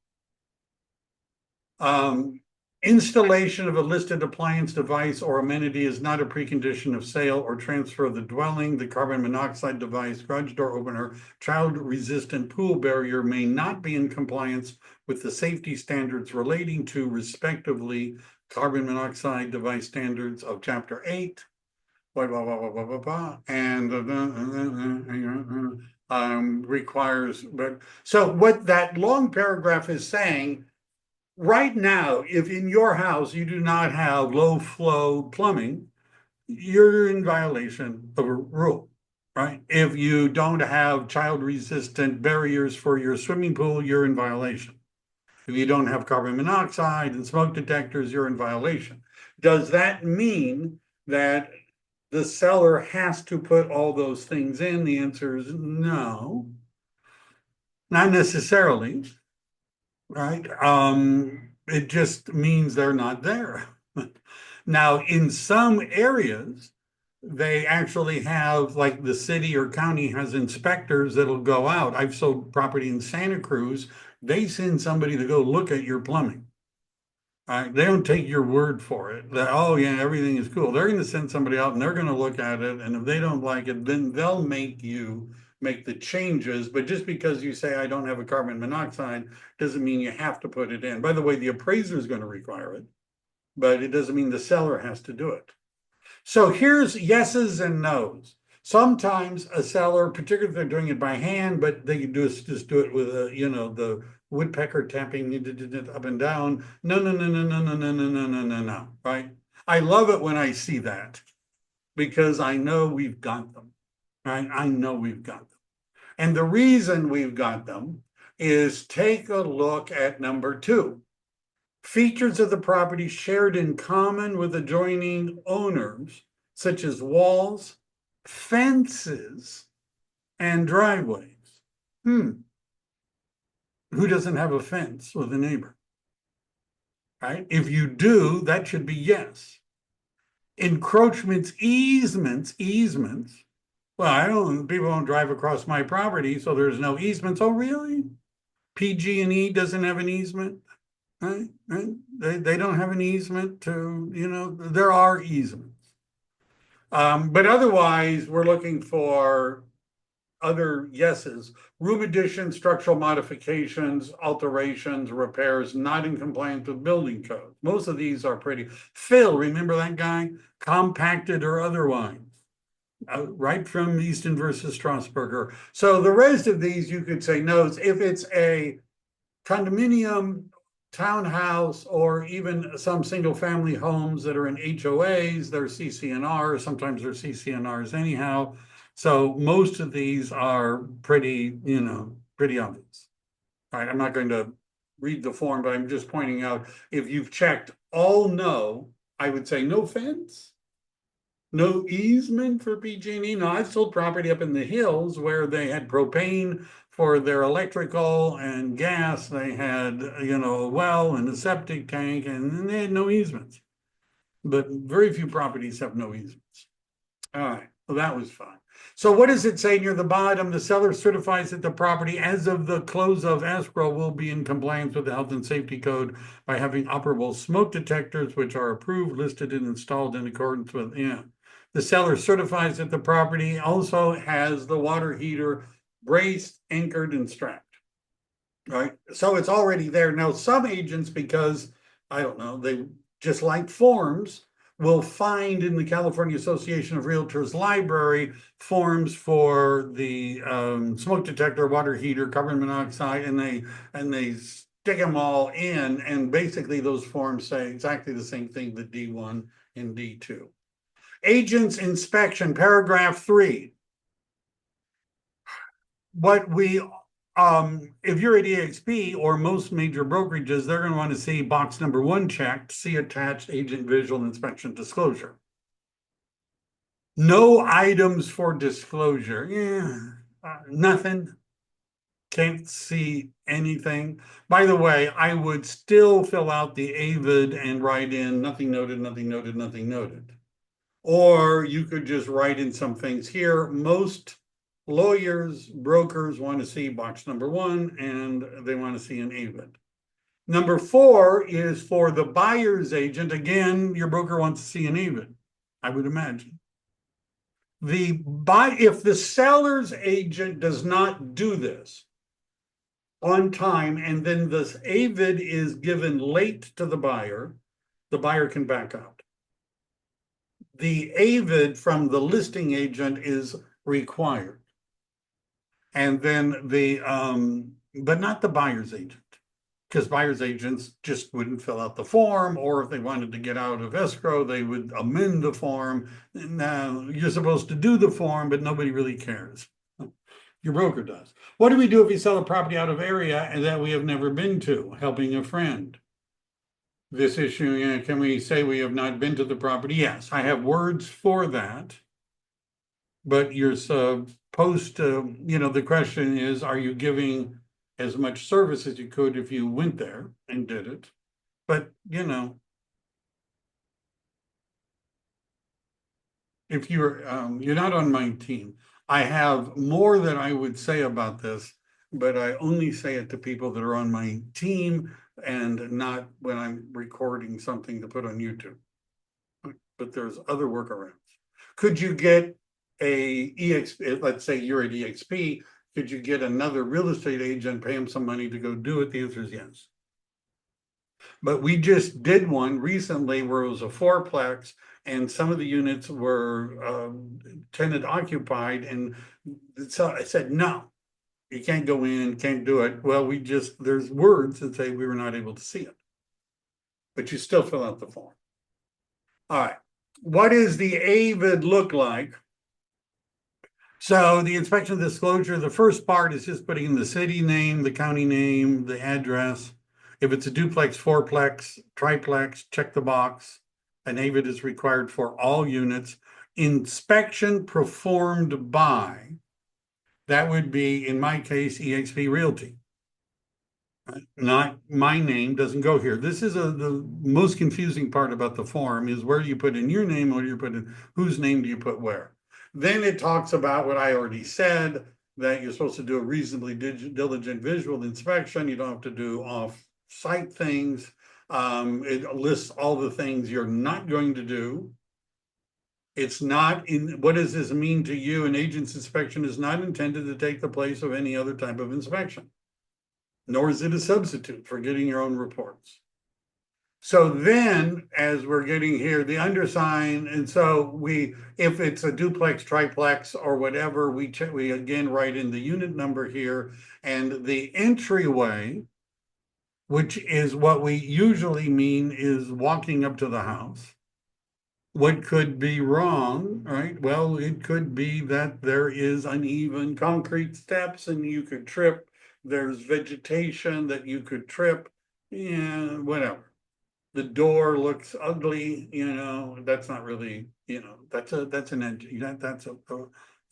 Installation of a listed appliance, device, or amenity is not a precondition of sale or transfer of the dwelling. The carbon monoxide device, garage door opener, child-resistant pool barrier may not be in compliance with the safety standards relating to, respectively, carbon monoxide device standards of Chapter 8, blah, blah, blah, blah, blah, blah, blah, and requires, but so what that long paragraph is saying, right now, if in your house you do not have low flow plumbing, you're in violation of a rule, right? If you don't have child resistant barriers for your swimming pool, you're in violation. If you don't have carbon monoxide and smoke detectors, you're in violation. Does that mean that the seller has to put all those things in? The answer is no, not necessarily, right? It just means they're not there. Now, in some areas, they actually have, like the city or county has inspectors that'll go out. I've sold property in Santa Cruz. They send somebody to go look at your plumbing. They don't take your word for it. That, oh yeah, everything is cool. They're going to send somebody out and they're going to look at it. And if they don't like it, then they'll make you make the changes. But just because you say, I don't have a carbon monoxide, doesn't mean you have to put it in. By the way, the appraiser is going to require it, but it doesn't mean the seller has to do it. So here's yeses and nos. Sometimes a seller, particularly if they're doing it by hand, but they can just do it with a, the woodpecker tapping up and down. No, no, no, no, no, no, no, no, no, no, no, no, right? I love it when I see that because I know we've got them, right? I know we've got them. And the reason we've got them is take a look at number 2. Features of the property shared in common with adjoining owners, such as walls, fences, and driveways. Who doesn't have a fence with a neighbor? Right? If you do, that should be yes. Encroachments, easements. Well, people don't drive across my property, so there's no easements. Oh, really? PG&E doesn't have an easement? Right? They don't have an easement to, there are easements. But otherwise, we're looking for other yeses. Room additions, structural modifications, alterations, repairs, not in compliance with building code. Most of these are pretty. Fill, remember that guy? Compacted or otherwise. Right from Easton versus Strasburger. So the rest of these you could say no's. If it's a condominium, townhouse, or even some single family homes that are in HOAs, they're CCNRs, sometimes they're CCNRs anyhow. So most of these are pretty, pretty obvious. All right, I'm not going to read the form, but I'm just pointing out, if you've checked all no, I would say no fence, no easement for PG&E. Now, I've sold property up in the hills where they had propane for their electrical and gas. They had, a well and a septic tank, and they had no easements. But very few properties have no easements. All right, well, that was fun. So what does it say near the bottom? The seller certifies that the property as of the close of escrow will be in compliance with the health and safety code by having operable smoke detectors, which are approved, listed, and installed in accordance with, The seller certifies that the property also has the water heater braced, anchored, and strapped. Right? So it's already there. Now, some agents, because, I don't know, they just like forms, will find in the California Association of Realtors library forms for the smoke detector, water heater, carbon monoxide, and they stick them all in, and basically those forms say exactly the same thing that D1 and D2. Agents inspection, paragraph 3. What we if you're at EXP or most major brokerages, they're going to want to see box number 1 checked, see attached agent visual inspection disclosure. No items for disclosure. Nothing. Can't see anything. By the way, I would still fill out the AVID and write in nothing noted, nothing noted, nothing noted. Or you could just write in some things here. Most lawyers, brokers want to see box number 1, and they want to see an AVID. Number 4 is for the buyer's agent. Again, your broker wants to see an AVID, I would imagine. If the seller's agent does not do this on time, and then this AVID is given late to the buyer can back out. The AVID from the listing agent is required. And then but not the buyer's agent, because buyer's agents just wouldn't fill out the form, or if they wanted to get out of escrow, they would amend the form. Now, you're supposed to do the form, but nobody really cares. Your broker does. What do we do if we sell a property out of area and that we have never been to? Helping a friend. This issue, can we say we have not been to the property? Yes, I have words for that. But you're supposed to, the question is, are you giving as much service as you could if you went there and did it? But, if you're not on my team, I have more that I would say about this, but I only say it to people that are on my team and not when I'm recording something to put on YouTube. But there's other workarounds. Could you get a EXP, let's say you're at EXP, could you get another real estate agent, pay him some money to go do it? The answer is yes. But we just did one recently where it was a fourplex, and some of the units were tenant occupied, and so I said, no, you can't go in, can't do it. Well, there's words that say we were not able to see it, but you still fill out the form. All right, what does the AVID look like? So the inspection disclosure, the first part is just putting in the city name, the county name, the address. If it's a duplex, fourplex, triplex, check the box. An AVID is required for all units. Inspection performed by, that would be, in my case, EXP Realty. Not my name, doesn't go here. This is the most confusing part about the form is where do you put in your name, or do you put in whose name do you put where? Then it talks about what I already said, that you're supposed to do a reasonably diligent visual inspection. You don't have to do off-site things. It lists all the things you're not going to do. It's not what does this mean to you? An agent's inspection is not intended to take the place of any other type of inspection, nor is it a substitute for getting your own reports. So then, as we're getting here, the undersign, and so if it's a duplex, triplex, or whatever, we again write in the unit number here, and the entryway, which is what we usually mean is walking up to the house. What could be wrong, right? Well, it could be that there is uneven concrete steps and you could trip. There's vegetation that you could trip, and whatever. The door looks ugly, that's not really, that's an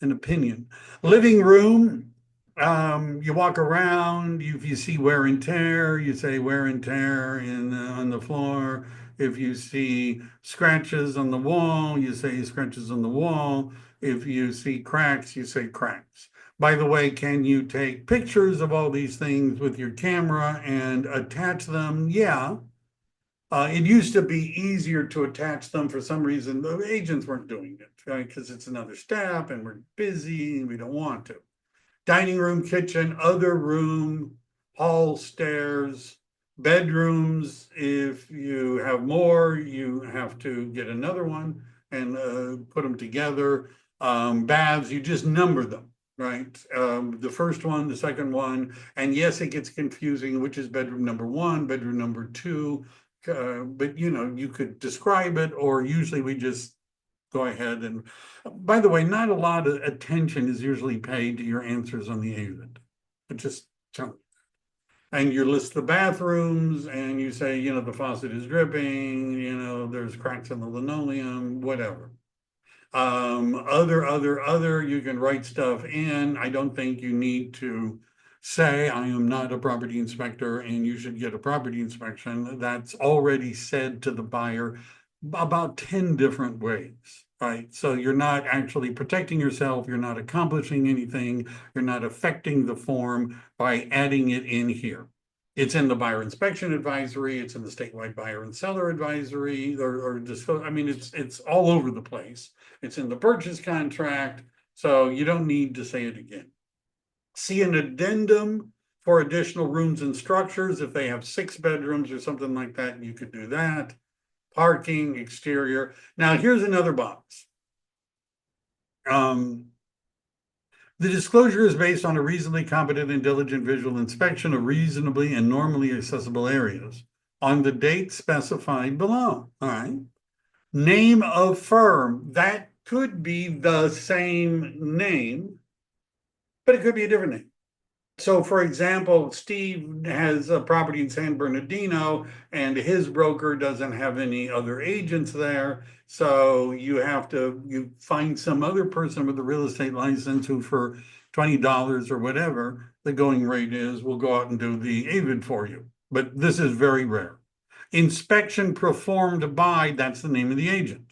opinion. Living room, you walk around, if you see wear and tear, you say wear and tear on the floor. If you see scratches on the wall, you say scratches on the wall. If you see cracks, you say cracks. By the way, can you take pictures of all these things with your camera and attach them? Yeah. It used to be easier to attach them. For some reason, the agents weren't doing it, right? Because it's another step and we're busy and we don't want to. Dining room, kitchen, other room, hall, stairs, bedrooms. If you have more, you have to get another one and put them together. Baths, you just number them. Right, the first one, the second one, and yes, it gets confusing, which is bedroom number 1, bedroom number 2, but you could describe it, or usually we just go ahead and, by the way, not a lot of attention is usually paid to your answers on the AVID. But just tell me. And you list the bathrooms, and you say, the faucet is dripping, there's cracks in the linoleum, whatever. Other, you can write stuff in. I don't think you need to say, I am not a property inspector and you should get a property inspection. That's already said to the buyer about 10 different ways. right? So you're not actually protecting yourself, you're not accomplishing anything, you're not affecting the form by adding it in here. It's in the buyer inspection advisory, it's in the statewide buyer and seller advisory, or just, I mean, it's all over the place. It's in the purchase contract, so you don't need to say it again. See an addendum for additional rooms and structures. If they have 6 bedrooms or something like that, you could do that. Parking, exterior. Now, here's another box. The disclosure is based on a reasonably competent and diligent visual inspection of reasonably and normally accessible areas on the date specified below. All right. Name of firm. That could be the same name, but it could be a different name. So for example, Steve has a property in San Bernardino and his broker doesn't have any other agents there. So you find some other person with a real estate license who for $20 or whatever the going rate is, will go out and do the AVID for you. But this is very rare. Inspection performed by, that's the name of the agent.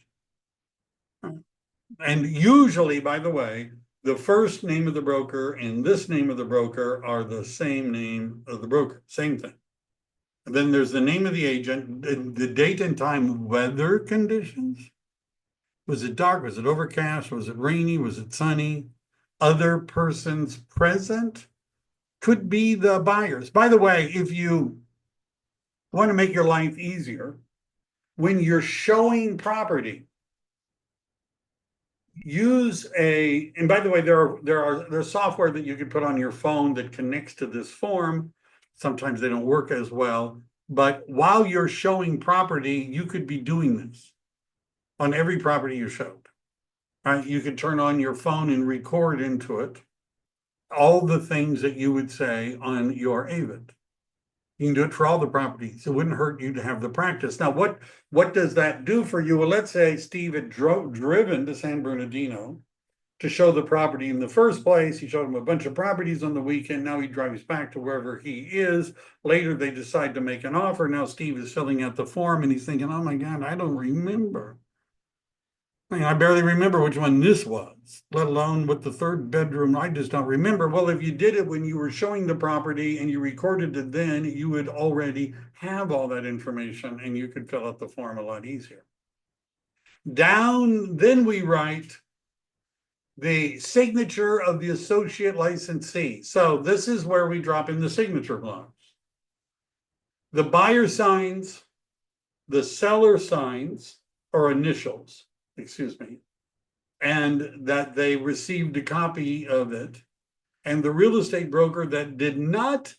And usually, by the way, the first name of the broker and this name of the broker are the same name of the broker, same thing. And then there's the name of the agent, the date and time, weather conditions. Was it dark? Was it overcast? Was it rainy? Was it sunny? Other persons present could be the buyers. By the way, if you want to make your life easier, when you're showing property, and by the way, there's software that you can put on your phone that connects to this form. Sometimes they don't work as well, but while you're showing property, you could be doing this on every property you showed. Right? You could turn on your phone and record into it all the things that you would say on your AVID. You can do it for all the properties. It wouldn't hurt you to have the practice. Now, what does that do for you? Well, let's say Steve had driven to San Bernardino to show the property in the first place. He showed him a bunch of properties on the weekend. Now he drives back to wherever he is. Later, they decide to make an offer. Now Steve is filling out the form and he's thinking, oh my God, I don't remember. I barely remember which one this was, let alone what the 3rd bedroom, I just don't remember. Well, if you did it when you were showing the property and you recorded it then, you would already have all that information and you could fill out the form a lot easier. Then we write the signature of the associate licensee. So this is where we drop in the signature blocks. The buyer signs, the seller signs, or initials, excuse me, and that they received a copy of it. And the real estate broker that did not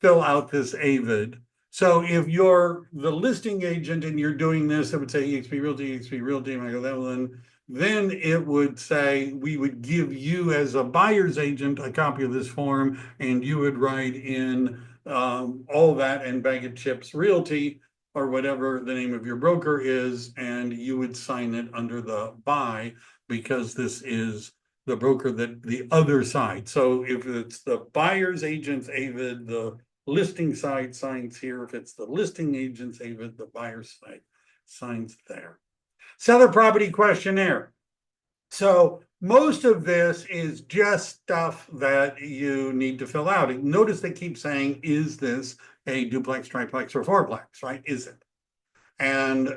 fill out this AVID. So if you're the listing agent and you're doing this, it would say eXp Realty, Michael Devlin. Then it would say, we would give you as a buyer's agent a copy of this form, and you would write in all that and Bag of Chips Realty, or whatever the name of your broker is, and you would sign it under the buy, because this is the broker that the other side. So if it's the buyer's agent's AVID, the listing side signs here. If it's the listing agent's AVID, the buyer's side signs there. Seller Property Questionnaire. So most of this is just stuff that you need to fill out. Notice they keep saying, is this a duplex, triplex, or fourplex, right? Is it? And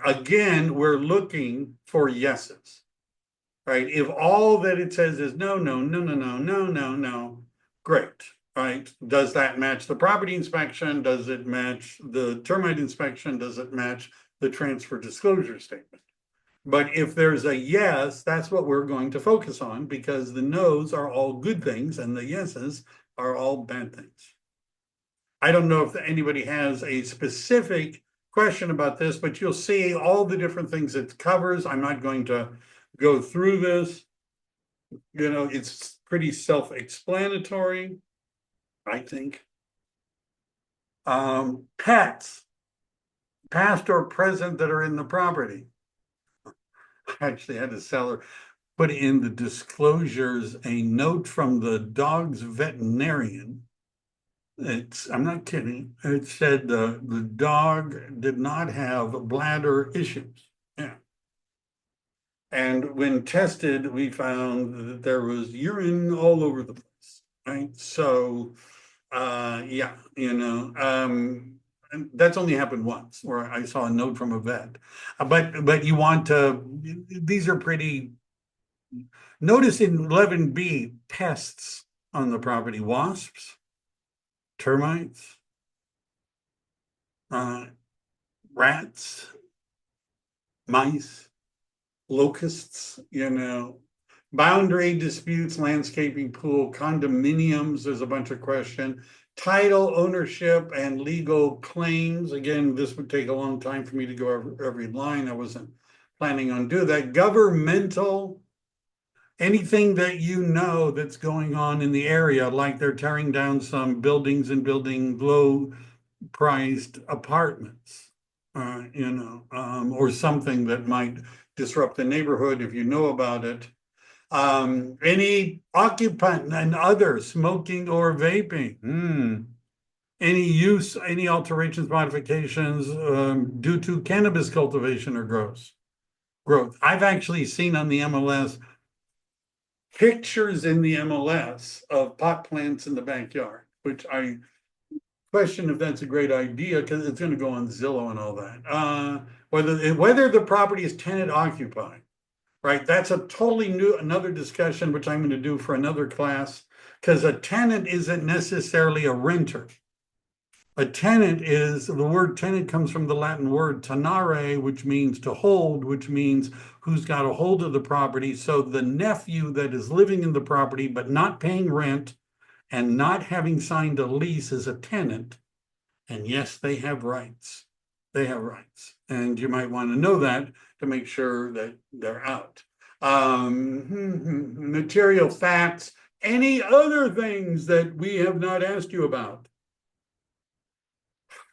again, we're looking for yeses, right? If all that it says is no, no, no, no, no, no, no, no, great, right? Does that match the property inspection? Does it match the termite inspection? Does it match the transfer disclosure statement? But if there's a yes, that's what we're going to focus on, because the no's are all good things and the yeses are all bad things. I don't know if anybody has a specific question about this, but you'll see all the different things it covers. I'm not going to go through this. You know, it's pretty self-explanatory, I think. Pets, past or present, that are in the property. I actually had a seller put in the disclosures a note from the dog's veterinarian. I'm not kidding. It said the dog did not have bladder issues. Yeah. And when tested, we found that there was urine all over the place, right? So, yeah, and that's only happened once where I saw a note from a vet. But you want to, these are pretty, notice in 11B, pests on the property, wasps, termites, rats, mice, locusts, boundary disputes, landscaping, pool, condominiums, there's a bunch of question, title, ownership, and legal claims. Again, this would take a long time for me to go over every line. I wasn't planning on doing that. Governmental, anything that that's going on in the area, like they're tearing down some buildings and building low-priced apartments, or something that might disrupt the neighborhood if you know about it. Any occupant and other smoking or vaping. Any alterations, modifications due to cannabis cultivation or growth. I've actually seen on the MLS pictures in the MLS of pot plants in the backyard, which I question if that's a great idea because it's going to go on Zillow and all that. Whether the property is tenant occupied, right? That's a totally another discussion, which I'm going to do for another class, because a tenant isn't necessarily a renter. A tenant the word tenant comes from the Latin word tenere, which means to hold, which means who's got a hold of the property. So the nephew that is living in the property but not paying rent and not having signed a lease is a tenant. And yes, they have rights. They have rights. And you might want to know that to make sure that they're out. Material facts, any other things that we have not asked you about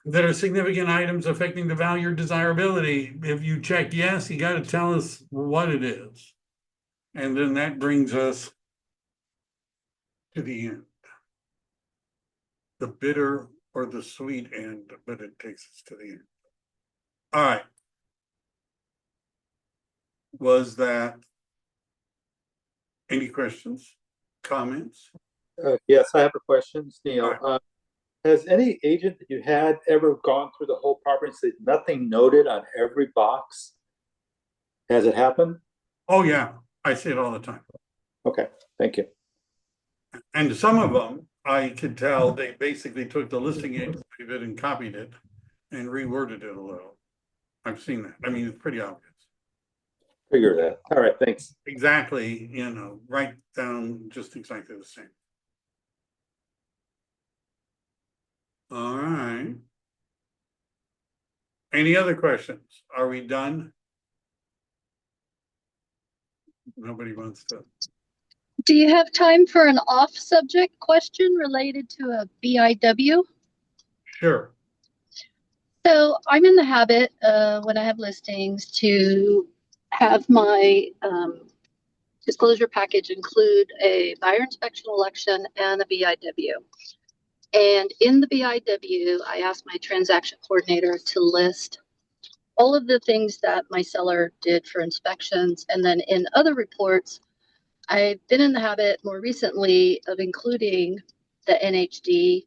that are significant items affecting the value or desirability. If you check yes, you got to tell us what it is. And then that brings us to the end. The bitter or the sweet end, but it takes us to the end. All right. Was that any questions, comments? Yes, I have a question, Neil. Right. Has any agent that you had ever gone through the whole property and said nothing noted on every box? Has it happened? Oh, yeah. I see it all the time. Okay, thank you. And some of them, I could tell they basically took the listing agent and copied it and reworded it a little. I've seen that. I mean, it's pretty obvious. Figure that. All right, thanks. Exactly, right down just exactly the same. All right. Any other questions? Are we done? Nobody wants to. Do you have time for an off-subject question related to a BIW? Sure. So I'm in the habit, when I have listings, to have my disclosure package include a buyer inspection election and a BIW. And in the BIW, I asked my transaction coordinator to list all of the things that my seller did for inspections. And then in other reports, I've been in the habit more recently of including the NHD,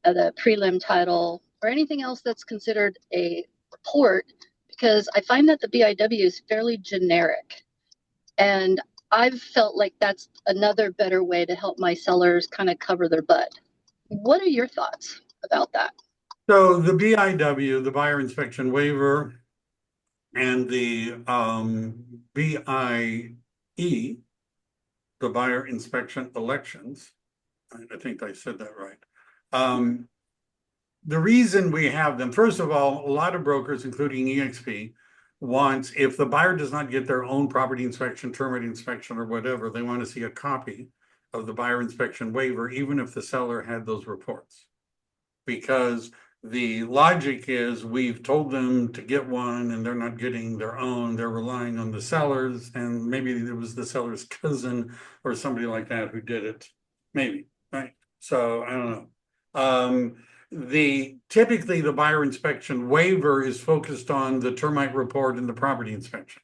the prelim title, or anything else that's considered a report, because I find that the BIW is fairly generic. And I've felt like that's another better way to help my sellers kind of cover their butt. What are your thoughts about that? So the BIW, the buyer inspection waiver, and the BIE, the buyer inspection elections, I think I said that right. The reason we have them, first of all, a lot of brokers, including EXP, wants, if the buyer does not get their own property inspection, termite inspection, or whatever, they want to see a copy of the buyer inspection waiver, even if the seller had those reports. Because the logic is we've told them to get one and they're not getting their own, they're relying on the sellers, and maybe it was the seller's cousin or somebody like that who did it, maybe, right? So I don't know. Typically the buyer inspection waiver is focused on the termite report and the property inspection.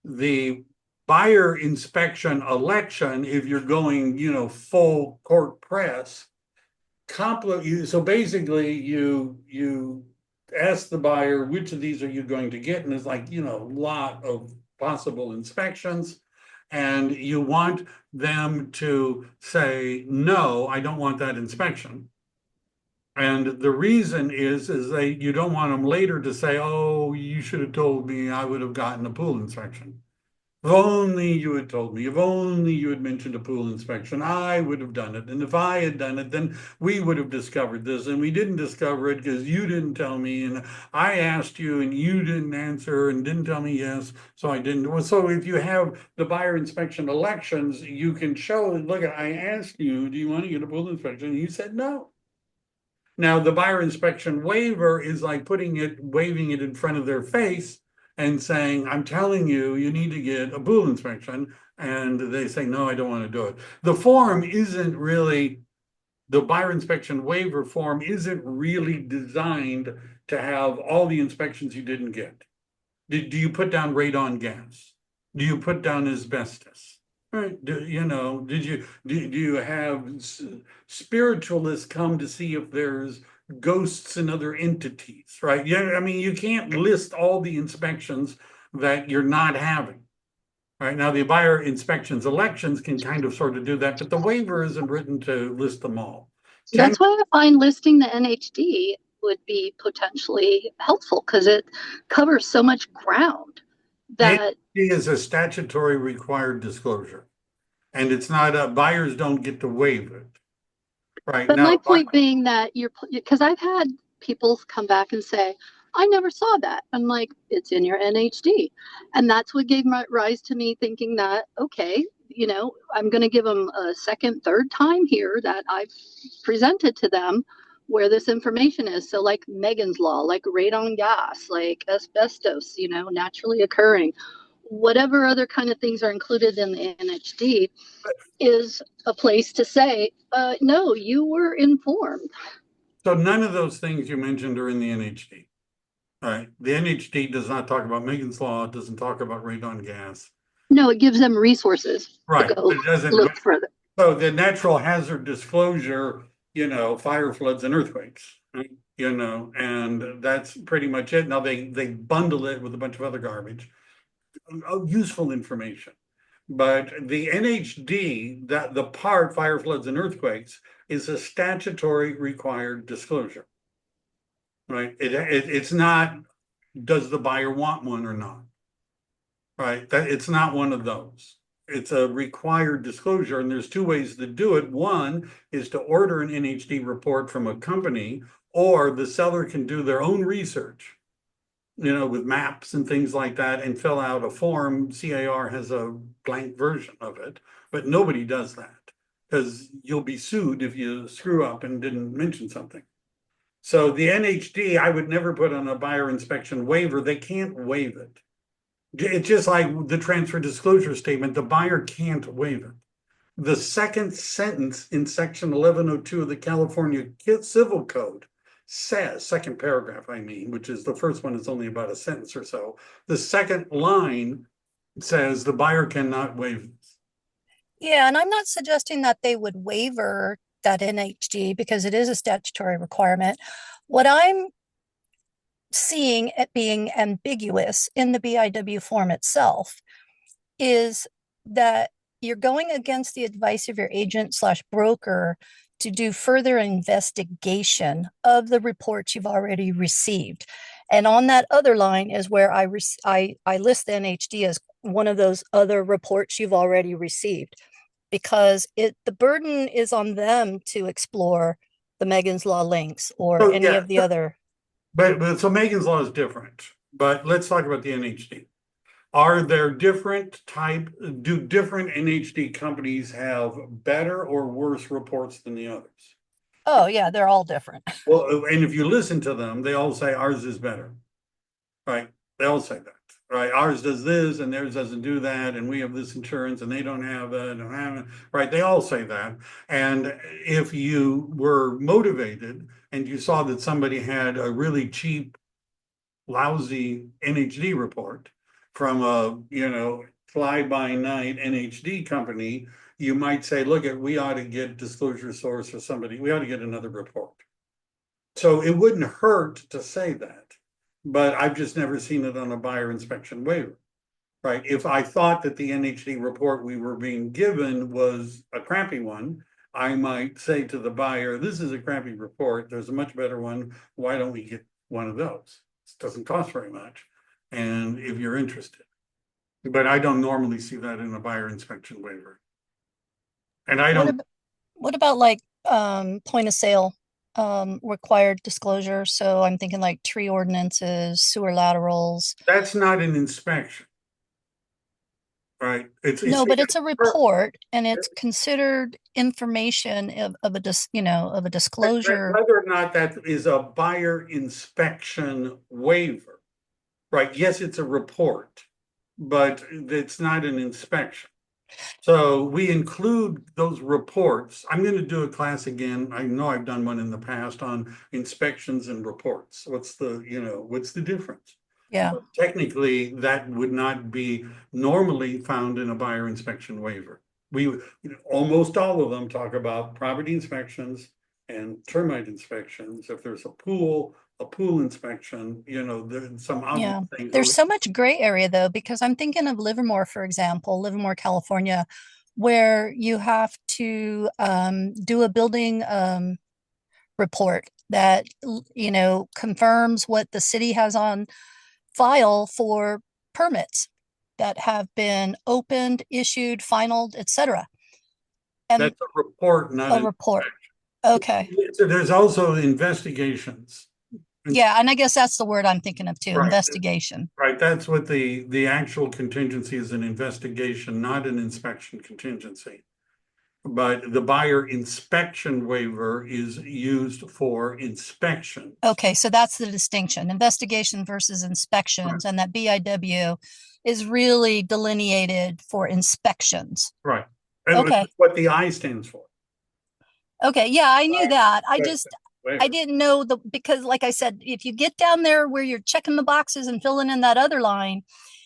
the buyer inspection election, if you're going, full court press, so basically you ask the buyer, which of these are you going to get? And it's like, a lot of possible inspections. And you want them to say, no, I don't want that inspection. And the reason is you don't want them later to say, oh, you should have told me, I would have gotten a pool inspection. If only you had told me, if only you had mentioned a pool inspection, I would have done it. And if I had done it, then we would have discovered this. And we didn't discover it because you didn't tell me. And I asked you and you didn't answer and didn't tell me yes. So I didn't. So if you have the buyer inspection elections, you can show, look, I asked you, do you want to get a pool inspection? And you said no. Now, the buyer inspection waiver is like waving it in front of their face and saying, I'm telling you, you need to get a pool inspection. And they say, no, I don't want to do it. The form isn't really, the buyer inspection waiver form isn't really designed to have all the inspections you didn't get. Do you put down radon gas? Do you put down asbestos? Right. Do you have spiritualists come to see if there's ghosts and other entities, right? Yeah, I mean, you can't list all the inspections that you're not having. Right now, the buyer inspections elections can kind of sort of do that, but the waiver isn't written to list them all. That's why I find listing the NHD would be potentially helpful because it covers so much ground. That is a statutory required disclosure, and it's not buyers don't get to waive it. Right. But now, my point being that because I've had people come back and say, I never saw that. I'm like, it's in your NHD. And that's what gave rise to me thinking that, okay, I'm going to give them a second, third time here that I've presented to them where this information is. So like Megan's Law, like radon gas, like asbestos, naturally occurring, whatever other kind of things are included in the NHD is a place to say, no, you were informed. So none of those things you mentioned are in the NHD. All right. The NHD does not talk about Megan's Law. It doesn't talk about radon gas. No, it gives them resources. Right. To go it doesn't look further. So the natural hazard disclosure, fire, floods, and earthquakes, right? And that's pretty much it. Now they bundle it with a bunch of other garbage, useful information. But the NHD, that the part fire, floods, and earthquakes is a statutory required disclosure. Right. It's not, does the buyer want one or not? Right. It's not one of those. It's a required disclosure, and there's two ways to do it. One is to order an NHD report from a company, or the seller can do their own research, with maps and things like that, and fill out a form. CAR has a blank version of it, but nobody does that because you'll be sued if you screw up and didn't mention something. So the NHD, I would never put on a buyer inspection waiver. They can't waive it. It's just like the transfer disclosure statement. The buyer can't waive it. The second sentence in section 1102 of the California Civil Code says, second paragraph, which is the first one is only about a sentence or so. The second line says the buyer cannot waive this. Yeah, and I'm not suggesting that they would waiver that NHD because it is a statutory requirement. What I'm seeing it being ambiguous in the BIW form itself is that you're going against the advice of your agent/broker to do further investigation of the reports you've already received. And on that other line is where I list the NHD as one of those other reports you've already received, because the burden is on them to explore the Megan's Law links or of the other. But so Megan's Law is different, but let's talk about the NHD. Are there do different NHD companies have better or worse reports than the others? Oh yeah, they're all different. Well, and if you listen to them, they all say ours is better, right? They all say that, right? Ours does this and theirs doesn't do that, and we have this insurance and they don't have that, right? They all say that. And if you were motivated and you saw that somebody had a really cheap, lousy NHD report from a, fly-by-night NHD company, you might say, look, we ought to get Disclosure Source or somebody, we ought to get another report. So it wouldn't hurt to say that, but I've just never seen it on a buyer inspection waiver, right? If I thought that the NHD report we were being given was a crappy one, I might say to the buyer, this is a crappy report, there's a much better one, why don't we get one of those? It doesn't cost very much, and if you're interested. But I don't normally see that in a buyer inspection waiver. And I don't. What about like point of sale required disclosure? So I'm thinking like tree ordinances, sewer laterals. That's not an inspection. Right. No, but it's a report and it's considered information of a disclosure. Whether or not that is a buyer inspection waiver. Right. Yes, it's a report, but it's not an inspection. So we include those reports. I'm going to do a class again. I know I've done one in the past on inspections and reports. What's the difference? Yeah. But technically, that would not be normally found in a buyer inspection waiver. Almost all of them talk about property inspections and termite inspections. If there's a pool inspection, there's some other things. There's so much gray area though, because I'm thinking of Livermore, for example, Livermore, California, where you have to do a building report that, confirms what the city has on file for permits that have been opened, issued, finalized, etc. And that's a report, not a report. Okay. So there's also investigations. Yeah, and I guess that's the word I'm thinking of too, Right. Investigation. Right, that's what the actual contingency is, an investigation, not an inspection contingency. But the buyer inspection waiver is used for inspection. Okay, so that's the distinction, investigation versus inspections, and that BIW is really delineated for inspections. Right. And Okay. that's what the I stands for. Okay, yeah, I knew that. Waiver. I didn't know because like I said, if you get down there where you're checking the boxes and filling in that other line,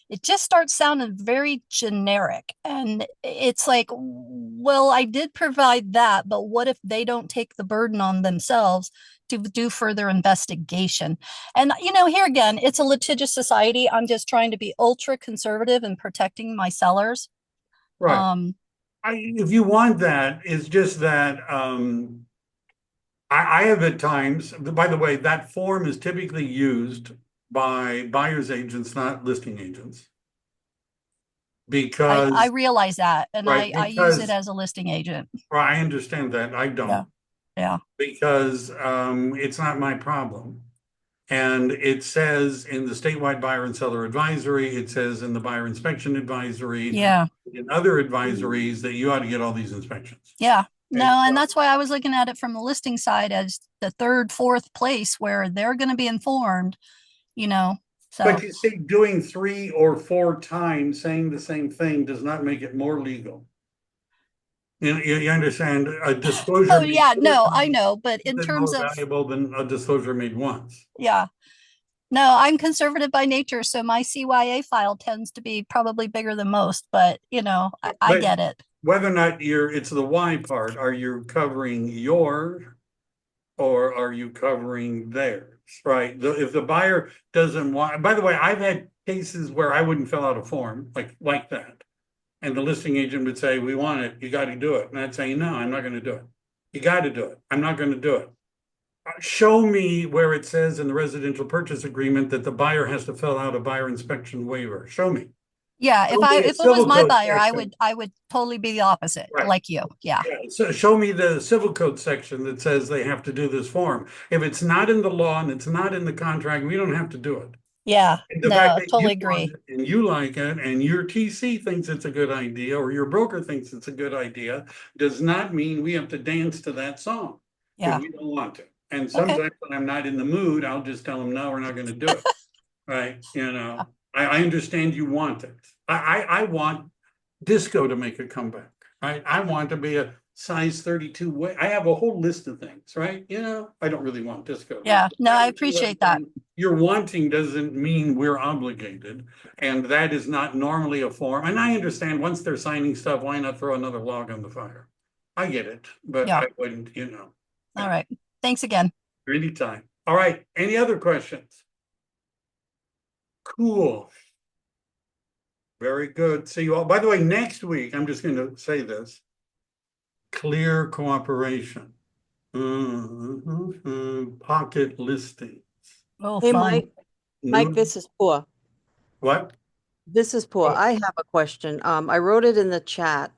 it just starts sounding very generic. And it's like, well, I did provide that, but what if they don't take the burden on themselves to do further investigation? And, here again, it's a litigious society. I'm just trying to be ultra conservative in protecting my sellers. Right. If you want that, it's just that I have at times, by the way, that form is typically used by buyer's agents, not listing agents. Because I realize that, and right, I use it as a listing agent. Well, I understand that. I don't. Yeah. Because it's not my problem. And it says in the statewide buyer and seller advisory, it says in the buyer inspection advisory, in other advisories that you ought to get all these inspections. Yeah. No, and that's why I was looking at it from the listing side as the third, fourth place where they're going to be informed, So. But you see, doing 3 or 4 times saying the same thing does not make it more legal. You understand a disclosure? Oh yeah, no, I know, but in terms more of valuable than a disclosure made once. Yeah. No, I'm conservative by nature, so my CYA file tends to be probably bigger than most, but I get it. Whether or not it's the why part, are you covering your or are you covering theirs? Right. If the buyer doesn't want, by the way, I've had cases where I wouldn't fill out a form like that. And the listing agent would say, we want it, you got to do it. And I'd say, no, I'm not going to do it. You got to do it. I'm not going to do it. Show me where it says in the residential purchase agreement that the buyer has to fill out a buyer inspection waiver. Show me. Yeah, if it was my buyer, I would totally be the opposite, like you. Yeah. So show me the civil code section that says they have to do this form. If it's not in the law and it's not in the contract, we don't have to do it. Yeah, no, totally agree. And you like it, and your TC thinks it's a good idea, or your broker thinks it's a good idea, does not mean we have to dance to that song. Yeah. We don't want to. And sometimes when I'm not in the mood, I'll just tell them, no, we're not going to do it. Right. I understand you want it. I want disco to make a comeback. Right. I want to be a size 32 way. I have a whole list of things, right? You know, I don't really want Disclose. Yeah, no, I appreciate that. You're wanting doesn't mean we're obligated, and that is not normally a form. And I understand once they're signing stuff, why not throw another log on the fire? I get it, but Yeah. I wouldn't, you know. All right. Thanks again. Anytime. All right. Any other questions? Cool. Very good. See you all. By the way, next week, I'm just going to say this. Clear cooperation. Pocket listings. Oh, Hey, fun. Mike, this is Poor. What? This is Poor. Oh. I have a question. I wrote it in the chat.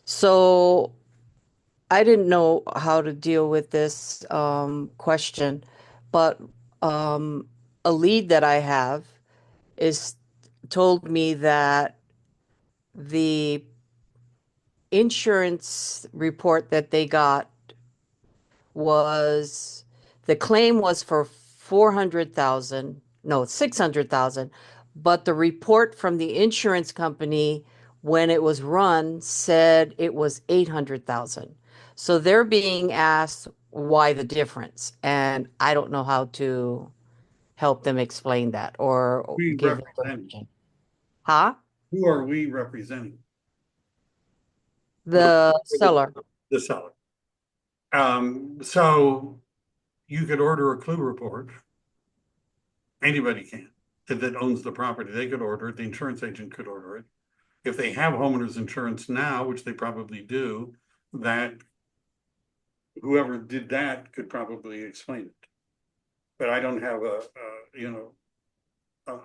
So I didn't know how to deal with this question, but a lead that I have is told me that the insurance report that they got was, the claim was for 400,000, no, 600,000, but the report from the insurance company when it was run said it was 800,000. So they're being asked why the difference, and I don't know how to help them explain that or We give them represent. direction. Huh? Who are we representing? The seller. The seller. So you could order a clue report. Anybody can that owns the property. They could order it. The insurance agent could order it. If they have homeowners insurance now, which they probably do, that whoever did that could probably explain it. But I don't have you know,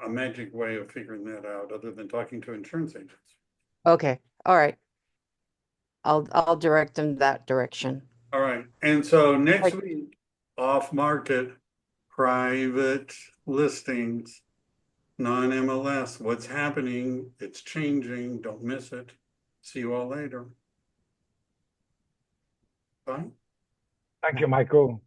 a magic way of figuring that out other than talking to insurance agents. Okay. All right. I'll direct them that direction. All right. And so next week, off market, private listings, non-MLS, what's happening? It's changing. Don't miss it. See you all later. Bye. Thank you, Michael.